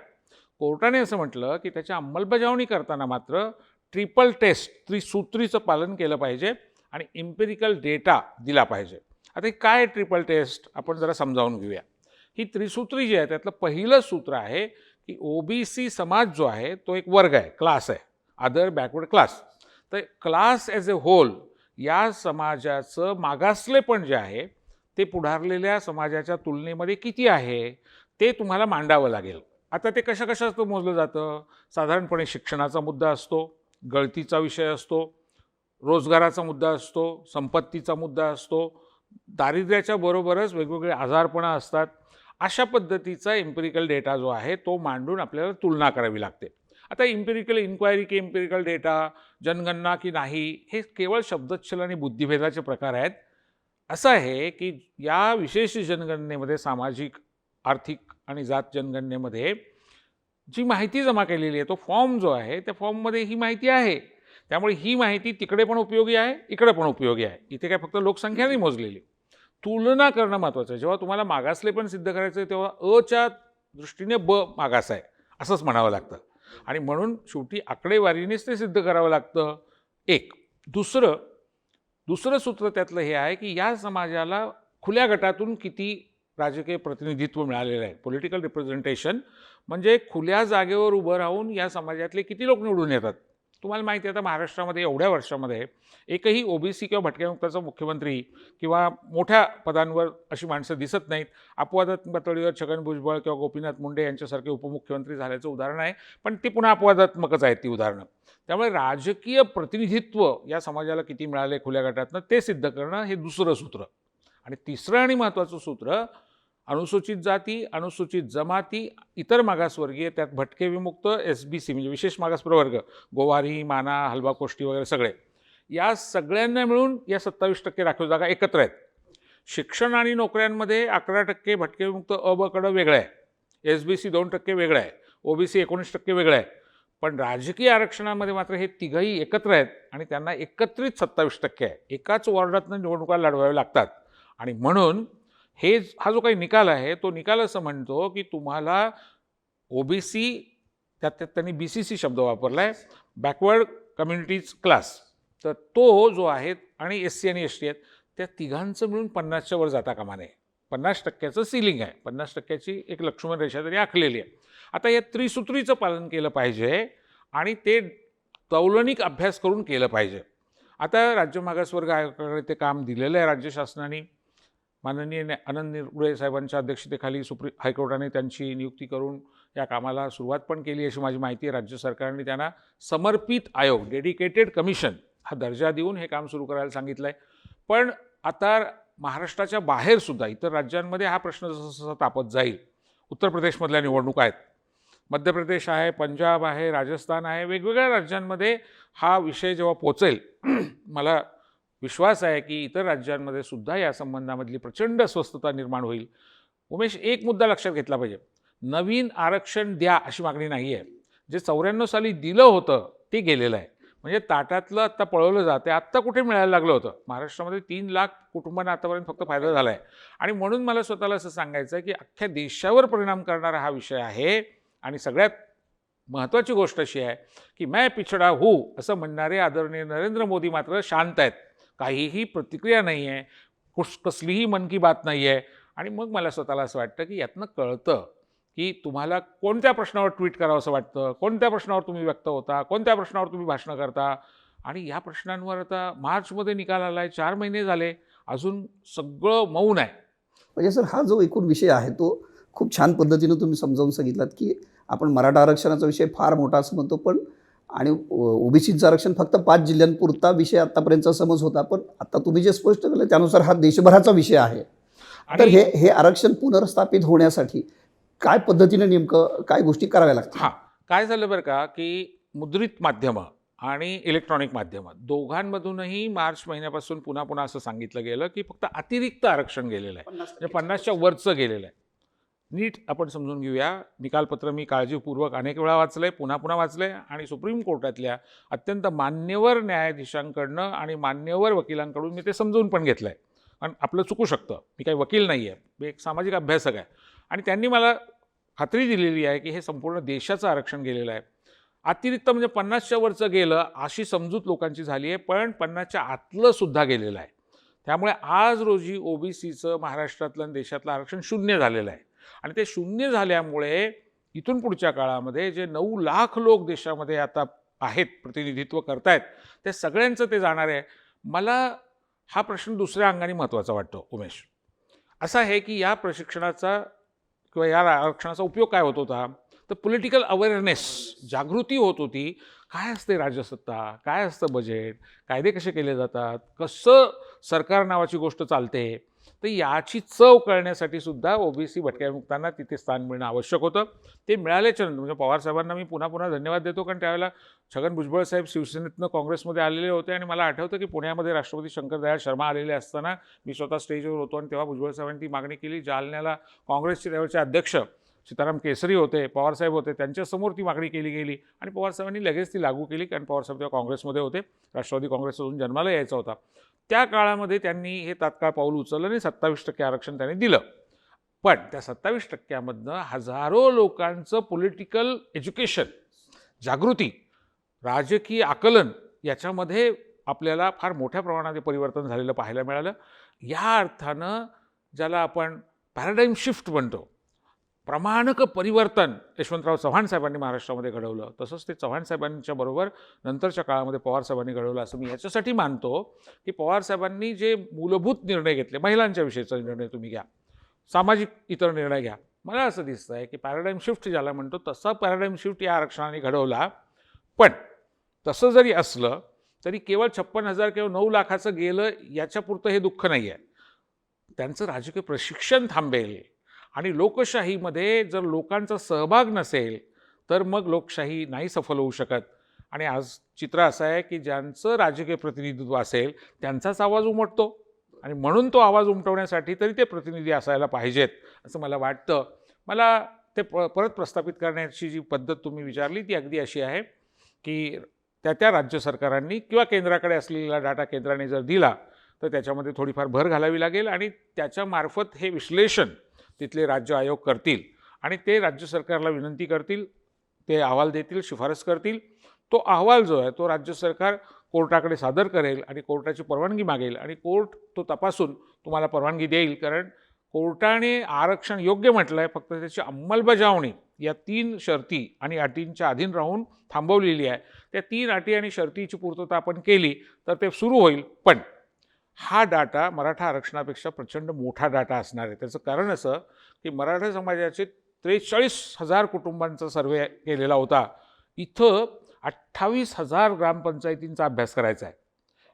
कोर्टाने असं म्हटलं की त्याच्या अंमलबजावणी करताना मात्र ट्रिपल टेस्ट, त्रिसूत्रीचं पालन केलं पाहिजे आणि इम्पेरिकल डेटा दिला पाहिजे. आता हे काय ट्रिपल टेस्ट आपण जरा समजावून घेऊया. ही त्रिसूत्री जी आहे त्यातलं पहिलं सूत्र आहे की ओबीसी समाज जो आहे तो एक वर्ग आहे, क्लास आहे, अदर बॅकवर्ड क्लास. तर क्लास ॲज अ होल या समाजाचं मागासलेपण जे आहे ते पुढारलेल्या समाजाच्या तुलनेमध्ये किती आहे ते तुम्हाला मांडावं लागेल. आता ते कशाचं मोजलं जातं? साधारणपणे शिक्षणाचा मुद्दा असतो, गळतीचा विषय असतो, रोजगाराचा मुद्दा असतो, संपत्तीचा मुद्दा असतो, दारिद्र्याच्या बरोबरच वेगवेगळे आजारपणं असतात. अशा पद्धतीचा एम्पिरिकल डेटा जो आहे तो मांडून आपल्याला तुलना करावी लागते. आता इम्पेरिकल इन्क्वायरी की एम्पेरिकल डेटा, जनगणना की नाही, हे केवळ शब्दच्छल आणि बुद्धिभेदाचे प्रकार आहेत. असं आहे की या विशेष जनगणनेमध्ये सामाजिक, आर्थिक आणि जात जनगणनेमध्ये जी माहिती जमा केलेली आहे तो फॉर्म जो आहे त्या फॉर्ममध्ये ही माहिती आहे. त्यामुळे ही माहिती तिकडे पण उपयोगी आहे, इकडे पण उपयोगी आहे. इथे काय फक्त लोकसंख्या नाही मोजलेली. तुलना करणं महत्त्वाचं आहे. जेव्हा तुम्हाला मागासलेपण सिद्ध करायचं आहे तेव्हा अच्या दृष्टीने ब मागास आहे असंच म्हणावं लागतं आणि म्हणून शेवटी आकडेवारीनेच ते सिद्ध करावं लागतं. एक दुसरं सूत्र त्यातलं हे आहे की या समाजाला खुल्या गटातून किती राजकीय प्रतिनिधित्व मिळालेलं आहे. पॉलिटिकल रिप्रेझेंटेशन म्हणजे खुल्या जागेवर उभं राहून या समाजातले किती लोक निवडून येतात. तुम्हाला माहिती आहे आता महाराष्ट्रामध्ये एवढ्या वर्षामध्ये एकही ओबीसी किंवा भटक्यामुक्ताचा मुख्यमंत्री किंवा मोठ्या पदांवर अशी माणसं दिसत नाहीत. अपवादात्मक पातळीवर छगन भुजबळ किंवा गोपीनाथ मुंडे यांच्यासारखे उपमुख्यमंत्री झाल्याचं उदाहरण आहे, पण ती पुन्हा अपवादात्मकच आहेत ती उदाहरणं. त्यामुळे राजकीय प्रतिनिधित्व या समाजाला किती मिळाले खुल्या गटातनं ते सिद्ध करणं हे दुसरं सूत्र. आणि तिसरं आणि महत्त्वाचं सूत्र अनुसूचित जाती, अनुसूचित जमाती, इतर मागासवर्गीय, त्यात भटके विमुक्त, SBC म्हणजे विशेष मागास प्रवर्ग, गोवारी, माना, हलवा कोष्टी वगैरे सगळे, या सगळ्यांना मिळून या 27% राखीव जागा एकत्र आहेत. शिक्षण आणि नोकऱ्यांमध्ये 11% भटके विमुक्त अ ब कडं वेगळं आहे, SBC 2% वेगळं आहे, OBC 19% वेगळं आहे. पण राजकीय आरक्षणामध्ये मात्र हे तिघही एकत्र आहेत आणि त्यांना एकत्रित 27% आहे. एकाच वॉर्डातनं निवडणुका लढवाव्या लागतात. आणि म्हणून हा जो काही निकाल आहे तो निकाल असं म्हणतो की तुम्हाला OBC, त्यात त्यांनी BCC शब्द वापरला आहे, बॅकवर्ड कम्युनिटीज क्लास, तर तो जो आहे आणि SC आणि ST आहेत त्या तिघांचं मिळून 50च्या वर जाता कामा नये. 50%चं सिलिंग आहे, 50%ची एक लक्ष्मण रेषा तरी आखलेली आहे. आता या त्रिसूत्रीचं पालन केलं पाहिजे आणि ते तौलनिक अभ्यास करून केलं पाहिजे. आता राज्य मागासवर्ग आयोगाकडे ते काम दिलेलं आहे राज्य शासनाने. माननीय आनंद निरगुडे साहेबांच्या अध्यक्षतेखाली हायकोर्टाने त्यांची नियुक्ती करून या कामाला सुरुवात पण केली अशी माझी माहिती आहे. राज्य सरकारने त्यांना समर्पित आयोग, डेडिकेटेड कमिशन हा दर्जा देऊन हे काम सुरू करायला सांगितलं आहे. पण आता महाराष्ट्राच्या बाहेरसुद्धा इतर राज्यांमध्ये हा प्रश्न जसा तापत जाईल, उत्तर प्रदेशमधल्या निवडणुका आहेत, मध्य प्रदेश आहे, पंजाब आहे, राजस्थान आहे, वेगवेगळ्या राज्यांमध्ये हा विषय जेव्हा पोचेल मला विश्वास आहे की इतर राज्यांमध्ये सुद्धा या संबंधामधली प्रचंड अस्वस्थता निर्माण होईल. उमेश, एक मुद्दा लक्षात घेतला पाहिजे, नवीन आरक्षण द्या अशी मागणी नाही आहे. जे 94 साली दिलं होतं ते गेलेलं आहे. म्हणजे ताटातलं आत्ता पळवलं जाते. आत्ता कुठे मिळायला लागलं होतं? महाराष्ट्रामध्ये 3 लाख कुटुंबांना आतापर्यंत फक्त फायदा झाला आहे. आणि म्हणून मला स्वतःला असं सांगायचं आहे की अख्ख्या देशावर परिणाम करणारा हा विषय आहे. आणि सगळ्यात महत्त्वाची गोष्ट अशी आहे की मैं पिछडा हूँ असं म्हणणारे आदरणीय नरेंद्र मोदी मात्र शांत आहेत. काहीही प्रतिक्रिया नाही आहे, कसलीही मन की बात नाही आहे. आणि मग मला स्वतःला असं वाटतं की यातनं कळतं की तुम्हाला कोणत्या प्रश्नावर ट्विट करावं असं वाटतं, कोणत्या प्रश्नावर तुम्ही व्यक्त होता, कोणत्या प्रश्नावर तुम्ही भाषणं करता. आणि या प्रश्नांवर आता मार्चमध्ये निकाल आला आहे, 4 महिने झाले, अजून सगळं मौन आहे. म्हणजे सर हा जो एकूण विषय आहे तो खूप छान पद्धतीनं तुम्ही समजावून सांगितलात की आपण मराठा आरक्षणाचा विषय फार मोठा असं म्हणतो, पण आणि ओबीसीचं आरक्षण फक्त 5 जिल्ह्यांपुरता विषय आतापर्यंतचा समज होता, पण आता तुम्ही जे स्पष्ट केलं त्यानुसार हा देशभराचा विषय आहे. तर हे आरक्षण पुनर्स्थापित होण्यासाठी काय पद्धतीने नेमकं काय गोष्टी कराव्या लागतात? हां, काय झालं बरं का की मुद्रित माध्यमं आणि इलेक्ट्रॉनिक माध्यमं दोघांमधूनही मार्च महिन्यापासून पुन्हा असं सांगितलं गेलं की फक्त अतिरिक्त आरक्षण गेलेलं आहे, म्हणजे 50च्या वरचं गेलेलं आहे. नीट आपण समजून घेऊया. निकालपत्र मी काळजीपूर्वक अनेक वेळा वाचलंय, पुन्हा पुन्हा वाचलंय आणि सुप्रीम कोर्टातल्या अत्यंत मान्यवर न्यायाधीशांकडनं आणि मान्यवर वकिलांकडून मी ते समजून पण घेतलंय. कारण आपलं चुकू शकतं. मी काही वकील नाही आहे, मी एक सामाजिक अभ्यासक आहे. आणि त्यांनी मला खात्री दिलेली आहे की हे संपूर्ण देशाचं आरक्षण गेलेलं आहे. अतिरिक्त म्हणजे 50च्या वरचं गेलं अशी समजूत लोकांची झाली आहे, पण 50च्या आतलं सुद्धा गेलेलं आहे. त्यामुळे आज रोजी ओबीसीचं महाराष्ट्रातलं आणि देशातलं आरक्षण शून्य झालेलं आहे. आणि ते शून्य झाल्यामुळे इथून पुढच्या काळामध्ये जे 9 लाख लोक देशामध्ये आता आहेत, प्रतिनिधित्व करतायत, ते सगळ्यांचं ते जाणार आहे. मला हा प्रश्न दुसऱ्या अंगाने महत्त्वाचा वाटतो उमेश. असा आहे की या प्रशिक्षणाचा किंवा या आरक्षणाचा उपयोग काय होत होता, तर पॉलिटिकल अवेअरनेस, जागृती होत होती. काय असते राजसत्ता, काय असतं बजेट, कायदे कसे केले जातात, कसं सरकार नावाची गोष्ट चालते, तर याची चव कळण्यासाठी सुद्धा ओबीसी भटक्यामुक्तांना तिथे स्थान मिळणं आवश्यक होतं. ते मिळाल्याच्या नंतर म्हणजे पवार साहेबांना मी पुन्हा पुन्हा धन्यवाद देतो, कारण त्यावेळेला छगन भुजबळ साहेब शिवसेनेतनं काँग्रेसमध्ये आलेले होते आणि मला आठवतं की पुण्यामध्ये राष्ट्रपती शंकर दयाळ शर्मा आलेले असताना मी स्वतः स्टेजवर होतो आणि तेव्हा भुजबळ साहेबांनी ती मागणी केली. जालन्याला काँग्रेसचे त्यावेळचे अध्यक्ष सीताराम केसरी होते, पवारसाहेब होते, त्यांच्यासमोर ती मागणी केली गेली आणि पवारसाहेबांनी लगेच ती लागू केली, कारण पवारसाहेब तेव्हा काँग्रेसमध्ये होते, राष्ट्रवादी काँग्रेसमधून जन्माला यायचा होता. त्या काळामध्ये त्यांनी हे तात्काळ पाऊल उचललं आणि 27% आरक्षण त्यांनी दिलं. पण त्या 27%मधनं हजारो लोकांचं पॉलिटिकल एज्युकेशन, जागृती, राजकीय आकलन याच्यामध्ये आपल्याला फार मोठ्या प्रमाणात परिवर्तन झालेलं पाहायला मिळालं. या अर्थानं ज्याला आपण पॅराडाईम शिफ्ट म्हणतो, प्रमाणक परिवर्तन यशवंतराव चव्हाण साहेबांनी महाराष्ट्रामध्ये घडवलं, तसंच ते चव्हाण साहेबांच्या बरोबर नंतरच्या काळामध्ये पवार साहेबांनी घडवलं असं मी याच्यासाठी मानतो की पवार साहेबांनी जे मूलभूत निर्णय घेतले, महिलांच्या विषयीचा निर्णय तुम्ही घ्या, सामाजिक इतर निर्णय घ्या, मला असं दिसतं आहे की पॅराडाईम शिफ्ट ज्याला म्हणतो तसा पॅराडाईम शिफ्ट या आरक्षणाने घडवला. पण तसं जरी असलं तरी केवळ 56,000 किंवा 9 लाखाचं गेलं याच्यापुरतं हे दुःख नाही आहे. त्यांचं राजकीय प्रशिक्षण थांबेल आणि लोकशाहीमध्ये जर लोकांचा सहभाग नसेल तर मग लोकशाही नाही सफल होऊ शकत. आणि आज चित्र असं आहे की ज्यांचं राजकीय प्रतिनिधित्व असेल त्यांचाच आवाज उमटतो आणि म्हणून तो आवाज उमटवण्यासाठी तरी ते प्रतिनिधी असायला पाहिजेत असं मला वाटतं. मला ते परत प्रस्थापित करण्याची जी पद्धत तुम्ही विचारली ती अगदी अशी आहे की त्या राज्य सरकारांनी किंवा केंद्राकडे असलेला डाटा केंद्राने जर दिला तर त्याच्यामध्ये थोडीफार भर घालावी लागेल आणि त्याच्यामार्फत हे विश्लेषण तिथले राज्य आयोग करतील आणि ते राज्य सरकारला विनंती करतील, ते अहवाल देतील, शिफारस करतील. तो अहवाल जो आहे तो राज्य सरकार कोर्टाकडे सादर करेल आणि कोर्टाची परवानगी मागेल आणि कोर्ट तो तपासून तुम्हाला परवानगी देईल. कारण कोर्टाने आरक्षण योग्य म्हटलं आहे, फक्त त्याची अंमलबजावणी या 3 शर्ती आणि अटींच्या अधीन राहून थांबवलेली आहे. त्या 3 अटी आणि शर्तीची पूर्तता आपण केली तर ते सुरू होईल. पण हा डाटा मराठा आरक्षणापेक्षा प्रचंड मोठा डाटा असणार आहे. त्याचं कारण असं की मराठा समाजाचे 43,000 कुटुंबांचा सर्वे केलेला होता. इथं 28,000 ग्रामपंचायतींचा अभ्यास करायचा आहे.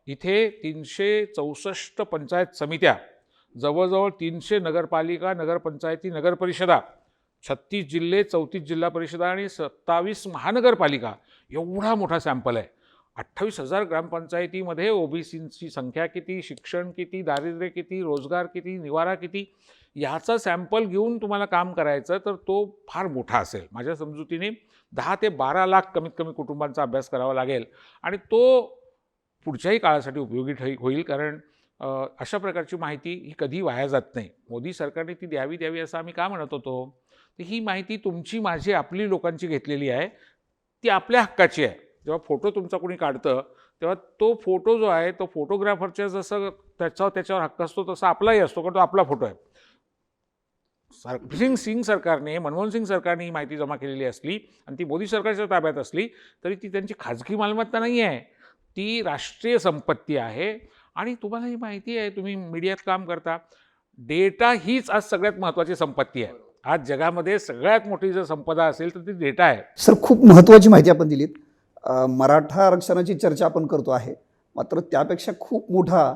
इथे 364 पंचायत समित्या, जवळजवळ 300 नगरपालिका, नगरपंचायती, नगरपरिषदा, 36 जिल्हे, 34 जिल्हा परिषदा आणि 27 महानगरपालिका, एवढा मोठा सॅम्पल आहे. 28,000 ग्रामपंचायतीमध्ये ओबीसींची संख्या किती, शिक्षण किती, दारिद्र्य किती, रोजगार किती, निवारा किती, याचा सॅम्पल घेऊन तुम्हाला काम करायचं तर तो फार मोठा असेल. माझ्या समजुतीने 10 ते 12 लाख कमीत कमी कुटुंबांचा अभ्यास करावा लागेल आणि तो पुढच्याही काळासाठी उपयोगी होईल. कारण अशा प्रकारची माहिती ही कधी वाया जात नाही. मोदी सरकारने ती द्यावी असं आम्ही का म्हणत होतो, तर ही माहिती तुमची, माझी, आपली लोकांची घेतलेली आहे, ती आपल्या हक्काची आहे. जेव्हा फोटो तुमचा कोणी काढतं तेव्हा तो फोटो जो आहे तो फोटोग्राफरच्या जसं त्याच्यावर हक्क असतो तसा आपलाही असतो, कारण तो आपला फोटो आहे. सिंग सरकारने, मनमोहन सिंग सरकारने ही माहिती जमा केलेली असली आणि ती मोदी सरकारच्या ताब्यात असली तरी ती त्यांची खाजगी मालमत्ता नाही आहे, ती राष्ट्रीय संपत्ती आहे. आणि तुम्हाला ही माहिती आहे, तुम्ही मीडियात काम करता, डेटा हीच आज सगळ्यात महत्त्वाची संपत्ती आहे. आज जगामध्ये सगळ्यात मोठी जर संपदा असेल तर ती डेटा आहे. सर, खूप महत्त्वाची माहिती आपण दिलीत. मराठा आरक्षणाची चर्चा आपण करतो आहे, मात्र त्यापेक्षा खूप मोठा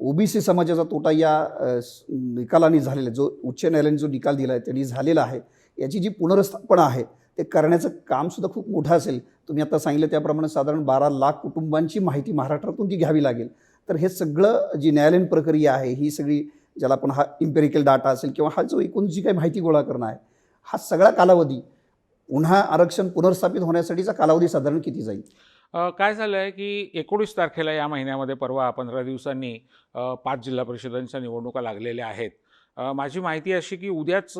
ओबीसी समाजाचा तोटा या निकालाने झालेला, जो उच्च न्यायालयाने जो निकाल दिला आहे त्यांनी झालेला आहे, याची जी पुनर्स्थापना आहे ते करण्याचं कामसुद्धा खूप मोठं असेल. तुम्ही आता सांगितलं त्याप्रमाणे साधारण 12 लाख कुटुंबांची माहिती महाराष्ट्रातून ती घ्यावी लागेल. तर हे सगळं जी न्यायालयीन प्रक्रिया आहे, ही सगळी ज्याला आपण हा इम्पेरिकल डाटा असेल किंवा हा जो एकूण जी काही माहिती गोळा करणं आहे, हा सगळा कालावधी पुन्हा आरक्षण पुनर्स्थापित होण्यासाठीचा कालावधी साधारण किती जाईल? काय झालं आहे की 19 तारखेला या महिन्यामध्ये परवा 15 दिवसांनी 5 जिल्हा परिषदांच्या निवडणुका लागलेल्या आहेत. माझी माहिती अशी की उद्याच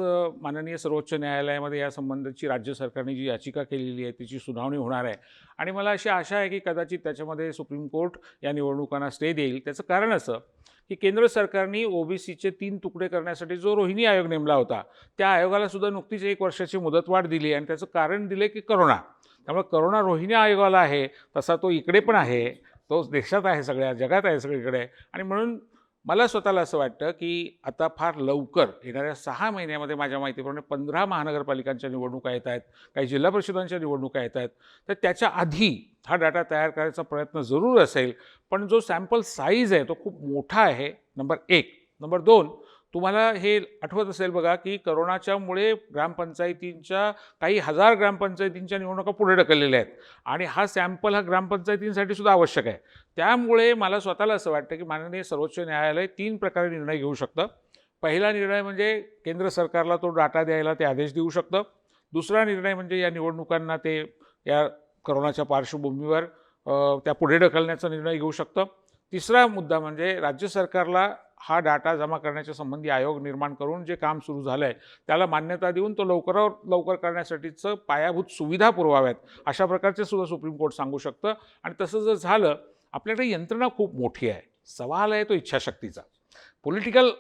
माननीय सर्वोच्च न्यायालयामध्ये या संबंधाची राज्य सरकारने जी याचिका केलेली आहे तिची सुनावणी होणार आहे आणि मला अशी आशा आहे की कदाचित त्याच्यामध्ये सुप्रीम कोर्ट या निवडणुकांना स्टे देईल. त्याचं कारण असं की केंद्र सरकारने ओबीसीचे 3 तुकडे करण्यासाठी जो रोहिणी आयोग नेमला होता त्या आयोगाला सुद्धा नुकतीच 1 वर्षाची मुदतवाढ दिली आणि त्याचं कारण दिले की करोना. त्यामुळे करोना रोहिणी आयोगाला आहे तसा तो इकडे पण आहे, तो देशात आहे, सगळ्या जगात आहे, सगळीकडे. आणि म्हणून मला स्वतःला असं वाटतं की आता फार लवकर येणाऱ्या 6 महिन्यामध्ये माझ्या माहितीप्रमाणे 15 महानगरपालिकांच्या निवडणुका येत आहेत, काही जिल्हा परिषदांच्या निवडणुका येत आहेत. तर त्याच्या आधी हा डाटा तयार करायचा प्रयत्न जरूर असेल, पण जो सॅम्पल साईज आहे तो खूप मोठा आहे, नंबर 1. नंबर 2, तुम्हाला हे आठवत असेल बघा की करोनाच्यामुळे ग्रामपंचायतींच्या काही हजार ग्रामपंचायतींच्या निवडणुका पुढे ढकललेल्या आहेत आणि हा सॅम्पल हा ग्रामपंचायतींसाठी सुद्धा आवश्यक आहे. त्यामुळे मला स्वतःला असं वाटतं की माननीय सर्वोच्च न्यायालय 3 प्रकारे निर्णय घेऊ शकतं. पहिला निर्णय म्हणजे केंद्र सरकारला तो डाटा द्यायला ते आदेश देऊ शकतं. दुसरा निर्णय म्हणजे या निवडणुकांना ते या करोनाच्या पार्श्वभूमीवर त्या पुढे ढकलण्याचा निर्णय घेऊ शकतं. तिसरा मुद्दा म्हणजे राज्य सरकारला हा डाटा जमा करण्याच्या संबंधी आयोग निर्माण करून जे काम सुरू झालं आहे त्याला मान्यता देऊन तो लवकरात लवकर करण्यासाठीचं पायाभूत सुविधा पुरवाव्यात, अशा प्रकारचे सुद्धा सुप्रीम कोर्ट सांगू शकतं. आणि तसं जर झालं, आपल्याकडे यंत्रणा खूप मोठी आहे, सवाल आहे तो इच्छाशक्तीचा. पॉलिटिकल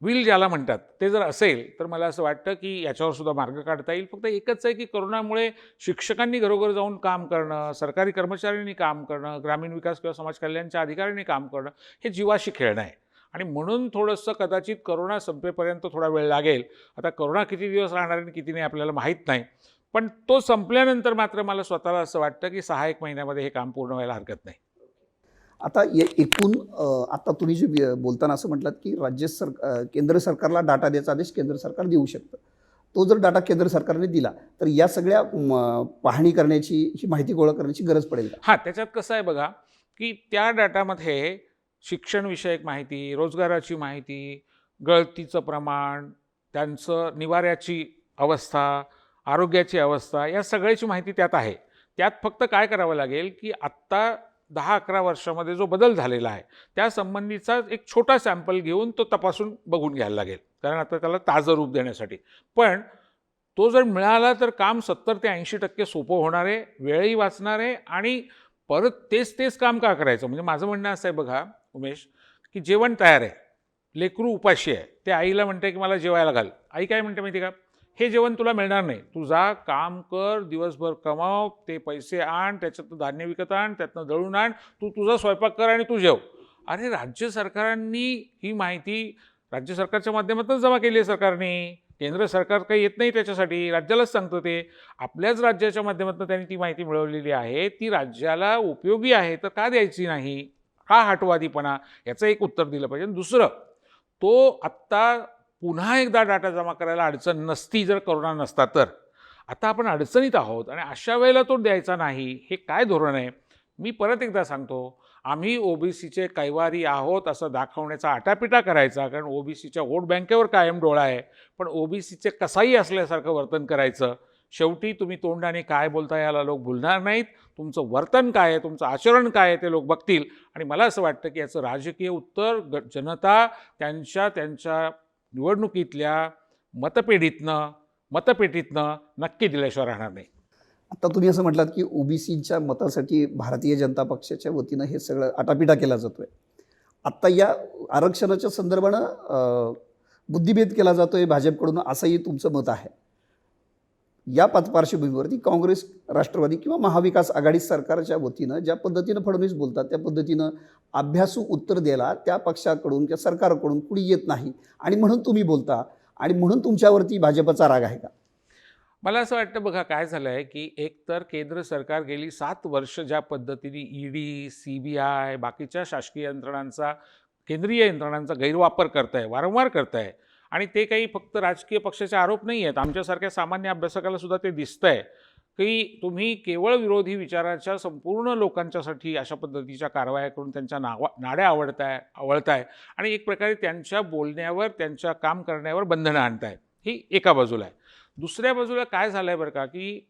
विल ज्याला म्हणतात ते जर असेल तर मला असं वाटतं की याच्यावर सुद्धा मार्ग काढता येईल. फक्त एकच आहे की करोनामुळे शिक्षकांनी घरोघर जाऊन काम करणं, सरकारी कर्मचाऱ्यांनी काम करणं, ग्रामीण विकास किंवा समाज कल्याणच्या अधिकाऱ्यांनी काम करणं हे जीवाशी खेळणं आहे आणि म्हणून थोडंसं कदाचित करोना संपेपर्यंत थोडा वेळ लागेल. आता करोना किती दिवस राहणार आणि किती नाही आपल्याला माहीत नाही, पण तो संपल्यानंतर मात्र मला स्वतःला असं वाटतं की 6-1 महिन्यामध्ये हे काम पूर्ण व्हायला हरकत नाही. आता एकूण आता तुम्ही जे बोलताना असं म्हटलात की केंद्र सरकारला डाटा द्यायचा आदेश केंद्र सरकार देऊ शकतं. तो जर डाटा केंद्र सरकारने दिला तर या सगळ्या पाहणी करण्याची, ही माहिती गोळा करण्याची गरज पडेल का? हां, त्याच्यात कसं आहे बघा की त्या डाटामध्ये शिक्षणविषयक माहिती, रोजगाराची माहिती, गळतीचं प्रमाण, त्यांचं निवाऱ्याची अवस्था, आरोग्याची अवस्था, या सगळ्याची माहिती त्यात आहे. त्यात फक्त काय करावं लागेल की आत्ता 10-11 वर्षामध्ये जो बदल झालेला आहे त्या संबंधीचा एक छोटा सॅम्पल घेऊन तो तपासून बघून घ्यायला लागेल, कारण आता त्याला ताजं रूप देण्यासाठी. पण तो जर मिळाला तर काम 70 ते 80% सोपं होणार आहे, वेळही वाचणार आहे आणि परत तेच काम का करायचं. म्हणजे माझं म्हणणं असं आहे बघा उमेश, की जेवण तयार आहे, लेकरू उपाशी आहे, ते आईला म्हणते की मला जेवायला घाल. आई काय म्हणते माहिती का, हे जेवण तुला मिळणार नाही, तू जा काम कर, दिवसभर कमाव, ते पैसे आण, त्याच्यातनं धान्य विकत आण, त्यातनं दळून आण, तू तुझा स्वयंपाक कर आणि तू जेव. अरे राज्य सरकारांनी ही माहिती राज्य सरकारच्या माध्यमातून जमा केली आहे सरकारने. केंद्र सरकार काही येत नाही त्याच्यासाठी, राज्यालाच सांगतं ते. आपल्याच राज्याच्या माध्यमातून त्यांनी ती माहिती मिळवलेली आहे, ती राज्याला उपयोगी आहे, तर का द्यायची नाही? हा हटवादीपणा, याचं एक उत्तर दिलं पाहिजे. दुसरं, तो आत्ता पुन्हा एकदा डाटा जमा करायला अडचण नसती जर करोना नसता तर. आता आपण अडचणीत आहोत आणि अशा वेळेला तो द्यायचा नाही, हे काय धोरण आहे? मी परत एकदा सांगतो, आम्ही ओबीसीचे कैवारी आहोत असं दाखवण्याचा आटापिटा करायचा, कारण ओबीसीच्या वोट बँकेवर कायम डोळा आहे, पण ओबीसीचे कसाई असल्यासारखं वर्तन करायचं. शेवटी तुम्ही तोंडाने काय बोलता याला लोक भुलणार नाहीत, तुमचं वर्तन काय आहे, तुमचं आचरण काय आहे ते लोक बघतील. आणि मला असं वाटतं की याचं राजकीय उत्तर जनता त्यांच्या निवडणुकीतल्या मतपेटीतनं नक्की दिल्याशिवाय राहणार नाही. आता तुम्ही असं म्हटलात की ओबीसीच्या मतासाठी भारतीय जनता पक्षाच्या वतीनं हे सगळं आटापिटा केला जातोय. आत्ता या आरक्षणाच्या संदर्भानं बुद्धिभेद केला जातोय भाजपकडून, असंही तुमचं मत आहे. या पार्श्वभूमीवरती काँग्रेस, राष्ट्रवादी किंवा महाविकास आघाडी सरकारच्या वतीनं ज्या पद्धतीनं फडणवीस बोलतात त्या पद्धतीनं अभ्यासू उत्तर द्यायला त्या पक्षाकडून किंवा सरकारकडून कुणी येत नाही आणि म्हणून तुम्ही बोलता आणि म्हणून तुमच्यावरती भाजपचा राग आहे का? मला असं वाटतं बघा काय झालं आहे की एकतर केंद्र सरकार गेली 7 वर्ष ज्या पद्धतीने ईडी, CBI, बाकीच्या शासकीय यंत्रणांचा, केंद्रीय यंत्रणांचा गैरवापर करत आहे, वारंवार करत आहे. आणि ते काही फक्त राजकीय पक्षाचे आरोप नाही आहेत, आमच्यासारख्या सामान्य अभ्यासकाला सुद्धा ते दिसतं आहे. की तुम्ही केवळ विरोधी विचाराच्या संपूर्ण लोकांच्यासाठी अशा पद्धतीच्या कारवाया करून त्यांच्या नाड्या आवळताय आणि एक प्रकारे त्यांच्या बोलण्यावर, त्यांच्या काम करण्यावर बंधनं आणताय. ही एका बाजूला आहे. दुसऱ्या बाजूला काय झालं आहे बरं का, की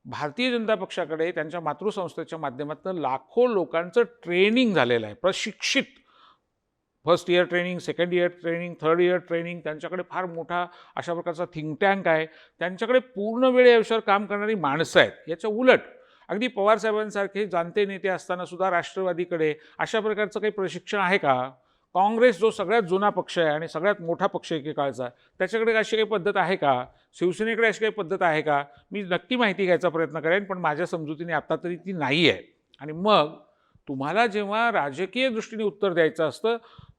भारतीय जनता पक्षाकडे त्यांच्या मातृसंस्थेच्या माध्यमातून लाखो लोकांचं ट्रेनिंग झालेलं आहे, प्रशिक्षित. First year training, second year training, third year training, त्यांच्याकडे फार मोठा अशा प्रकारचा थिंक टँक आहे. त्यांच्याकडे पूर्ण वेळ या विषयावर काम करणारी माणसं आहेत. याच्या उलट अगदी पवारसाहेबांसारखे जाणते नेते असताना सुद्धा राष्ट्रवादीकडे अशा प्रकारचं काही प्रशिक्षण आहे का? काँग्रेस जो सगळ्यात जुना पक्ष आहे आणि सगळ्यात मोठा पक्ष एकेकाळचा, त्याच्याकडे अशी काही पद्धत आहे का? शिवसेनेकडे अशी काही पद्धत आहे का? मी नक्की माहिती घ्यायचा प्रयत्न करेन, पण माझ्या समजुतीने आत्ता तरी ती नाही आहे. आणि मग तुम्हाला जेव्हा राजकीय दृष्टीने उत्तर द्यायचं असतं,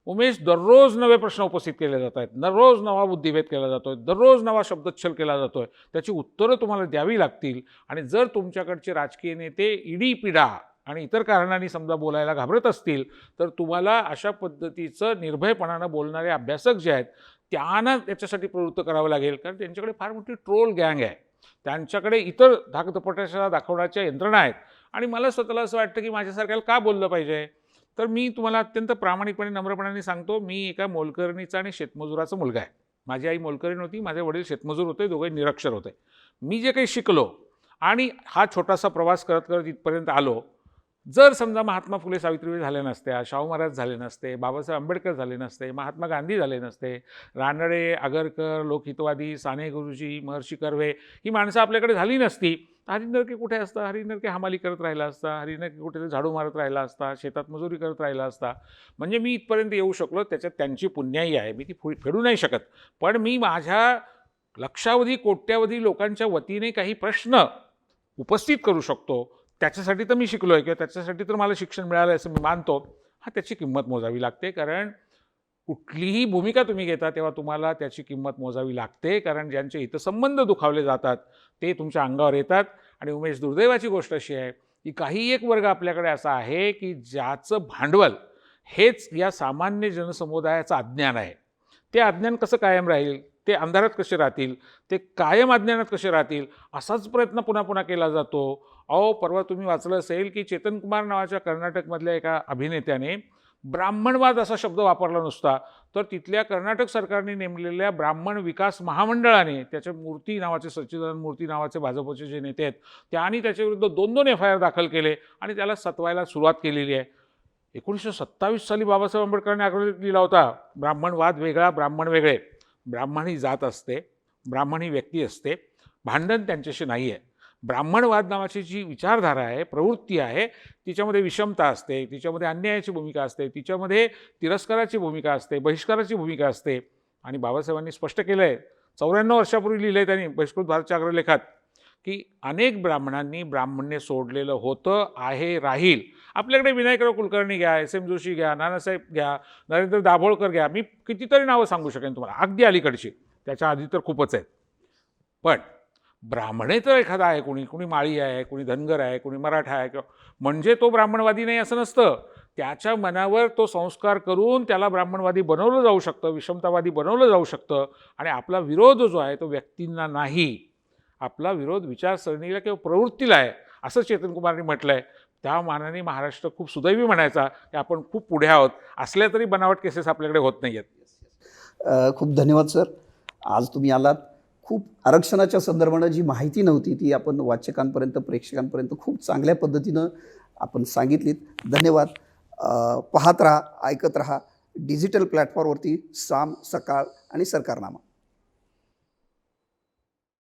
उमेश, दररोज नवे प्रश्न उपस्थित केले जात आहेत, दररोज नवा बुद्धिभेद केला जातो आहे, दररोज नवा शब्दच्छल केला जातो आहे. त्याची उत्तरं तुम्हाला द्यावी लागतील. आणि जर तुमच्याकडचे राजकीय नेते ईडी पिढा आणि इतर कारणांनी समजा बोलायला घाबरत असतील, तर तुम्हाला अशा पद्धतीचं निर्भयपणानं बोलणारे अभ्यासक जे आहेत त्यांना त्याच्यासाठी प्रवृत्त करावं लागेल. कारण त्यांच्याकडे फार मोठी ट्रोल गँग आहे, त्यांच्याकडे इतर धाकधपटाशा दाखवण्याच्या यंत्रणा आहेत. आणि मला स्वतःला असं वाटतं की माझ्यासारख्याला का बोललं पाहिजे? तर मी तुम्हाला अत्यंत प्रामाणिकपणे, नम्रपणाने सांगतो, मी एका मोलकरणीचा आणि शेतमजुराचा मुलगा आहे. माझी आई मोलकरीण होती, माझे वडील शेतमजूर होते, दोघे निरक्षर होते. मी जे काही शिकलो आणि हा छोटासा प्रवास करत करत इथपर्यंत आलो, जर समजा महात्मा फुले सावित्रीबाई झाले नसत्या, शाहू महाराज झाले नसते, बाबासाहेब आंबेडकर झाले नसते, महात्मा गांधी झाले नसते, रानडे, आगरकर, लोकहितवादी, साने गुरुजी, महर्षी कर्वे ही माणसं आपल्याकडे झाली नसती, हरी नरके कुठे असता? हरी नरके हमाली करत राहिला असता, हरी नरके कुठे झाडू मारत राहिला असता, शेतात मजुरी करत राहिला असता. म्हणजे मी इथपर्यंत येऊ शकलो, त्याच्यात त्यांची पुण्याई आहे, मी ती फेडू नाही शकत. पण मी माझ्या लक्षावधी, कोट्यावधी लोकांच्या वतीने काही प्रश्न उपस्थित करू शकतो. त्याच्यासाठी तर मी शिकलो आहे किंवा त्याच्यासाठी तर मला शिक्षण मिळालं असं मी मानतो. हा, त्याची किंमत मोजावी लागते. कारण कुठलीही भूमिका तुम्ही घेता तेव्हा तुम्हाला त्याची किंमत मोजावी लागते. कारण ज्यांचे हितसंबंध दुखावले जातात ते तुमच्या अंगावर येतात. आणि उमेश, दुर्दैवाची गोष्ट अशी आहे की काही एक वर्ग आपल्याकडे असा आहे की ज्याचं भांडवल हेच या सामान्य जनसमुदायाचं अज्ञान आहे. ते अज्ञान कसं कायम राहील, ते अंधारात कसे राहतील, ते कायम अज्ञानात कसे राहतील, असाच प्रयत्न पुन्हा पुन्हा केला जातो. अहो, परवा तुम्ही वाचलं असेल की चेतन कुमार नावाच्या कर्नाटकमधल्या एका अभिनेत्याने ब्राह्मणवाद असा शब्द वापरला नुसता, तर तिथल्या कर्नाटक सरकारने नेमलेल्या ब्राह्मण विकास महामंडळाने, त्याच्या मूर्ती नावाचे, सच्चिदानंद मूर्ती नावाचे भाजपचे जे नेते आहेत, त्यांनी त्याच्याविरुद्ध 2 FIR दाखल केले आणि त्याला सतवायला सुरुवात केलेली आहे. 1927 साली बाबासाहेब आंबेडकरांनी आग्रह दिला होता, ब्राह्मणवाद वेगळा, ब्राह्मण वेगळे. ब्राह्मण ही जात असते, ब्राह्मण ही व्यक्ती असते, भांडण त्यांच्याशी नाही आहे. ब्राह्मणवाद नावाची जी विचारधारा आहे, प्रवृत्ती आहे, तिच्यामध्ये विषमता असते, तिच्यामध्ये अन्यायाची भूमिका असते, तिच्यामध्ये तिरस्काराची भूमिका असते, बहिष्काराची भूमिका असते. आणि बाबासाहेबांनी स्पष्ट केलं आहे, 94 वर्षापूर्वी लिहिलं आहे त्यांनी बहिष्कृत भारतच्या अग्रलेखात, की अनेक ब्राह्मणांनी ब्राह्मण्य सोडलेलं होतं, आहे, राहील. आपल्याकडे विनायकराव कुलकर्णी घ्या, SM जोशी घ्या, नानासाहेब घ्या, नरेंद्र दाभोळकर घ्या, मी कितीतरी नावं सांगू शकेन तुम्हाला, अगदी अलीकडची, त्याच्या आधी तर खूपच आहेत. पण ब्राह्मणेतर एखादा आहे, कुणी माळी आहे, कुणी धनगर आहे, कुणी मराठा आहे, किंवा म्हणजे तो ब्राह्मणवादी नाही असं नसतं. त्याच्या मनावर तो संस्कार करून त्याला ब्राह्मणवादी बनवलं जाऊ शकतं, विषमतावादी बनवलं जाऊ शकतं. आणि आपला विरोध जो आहे तो व्यक्तींना नाही, आपला विरोध विचारसरणीला किंवा प्रवृत्तीला आहे, असं चेतन कुमारनी म्हटलं आहे. त्या मानाने महाराष्ट्र खूप सुदैवी म्हणायचा की आपण खूप पुढे आहोत. असल्या तरी बनावट केसेस आपल्याकडे होत नाही आहेत. खूप धन्यवाद सर, आज तुम्ही आलात. खूप आरक्षणाच्या संदर्भानं जी माहिती नव्हती ती आपण वाचकांपर्यंत, प्रेक्षकांपर्यंत खूप चांगल्या पद्धतीनं आपण सांगितलीत. धन्यवाद. पाहत राहा, ऐकत राहा डिजिटल प्लॅटफॉर्मवरती साम, सकाळ आणि सरकारनामा.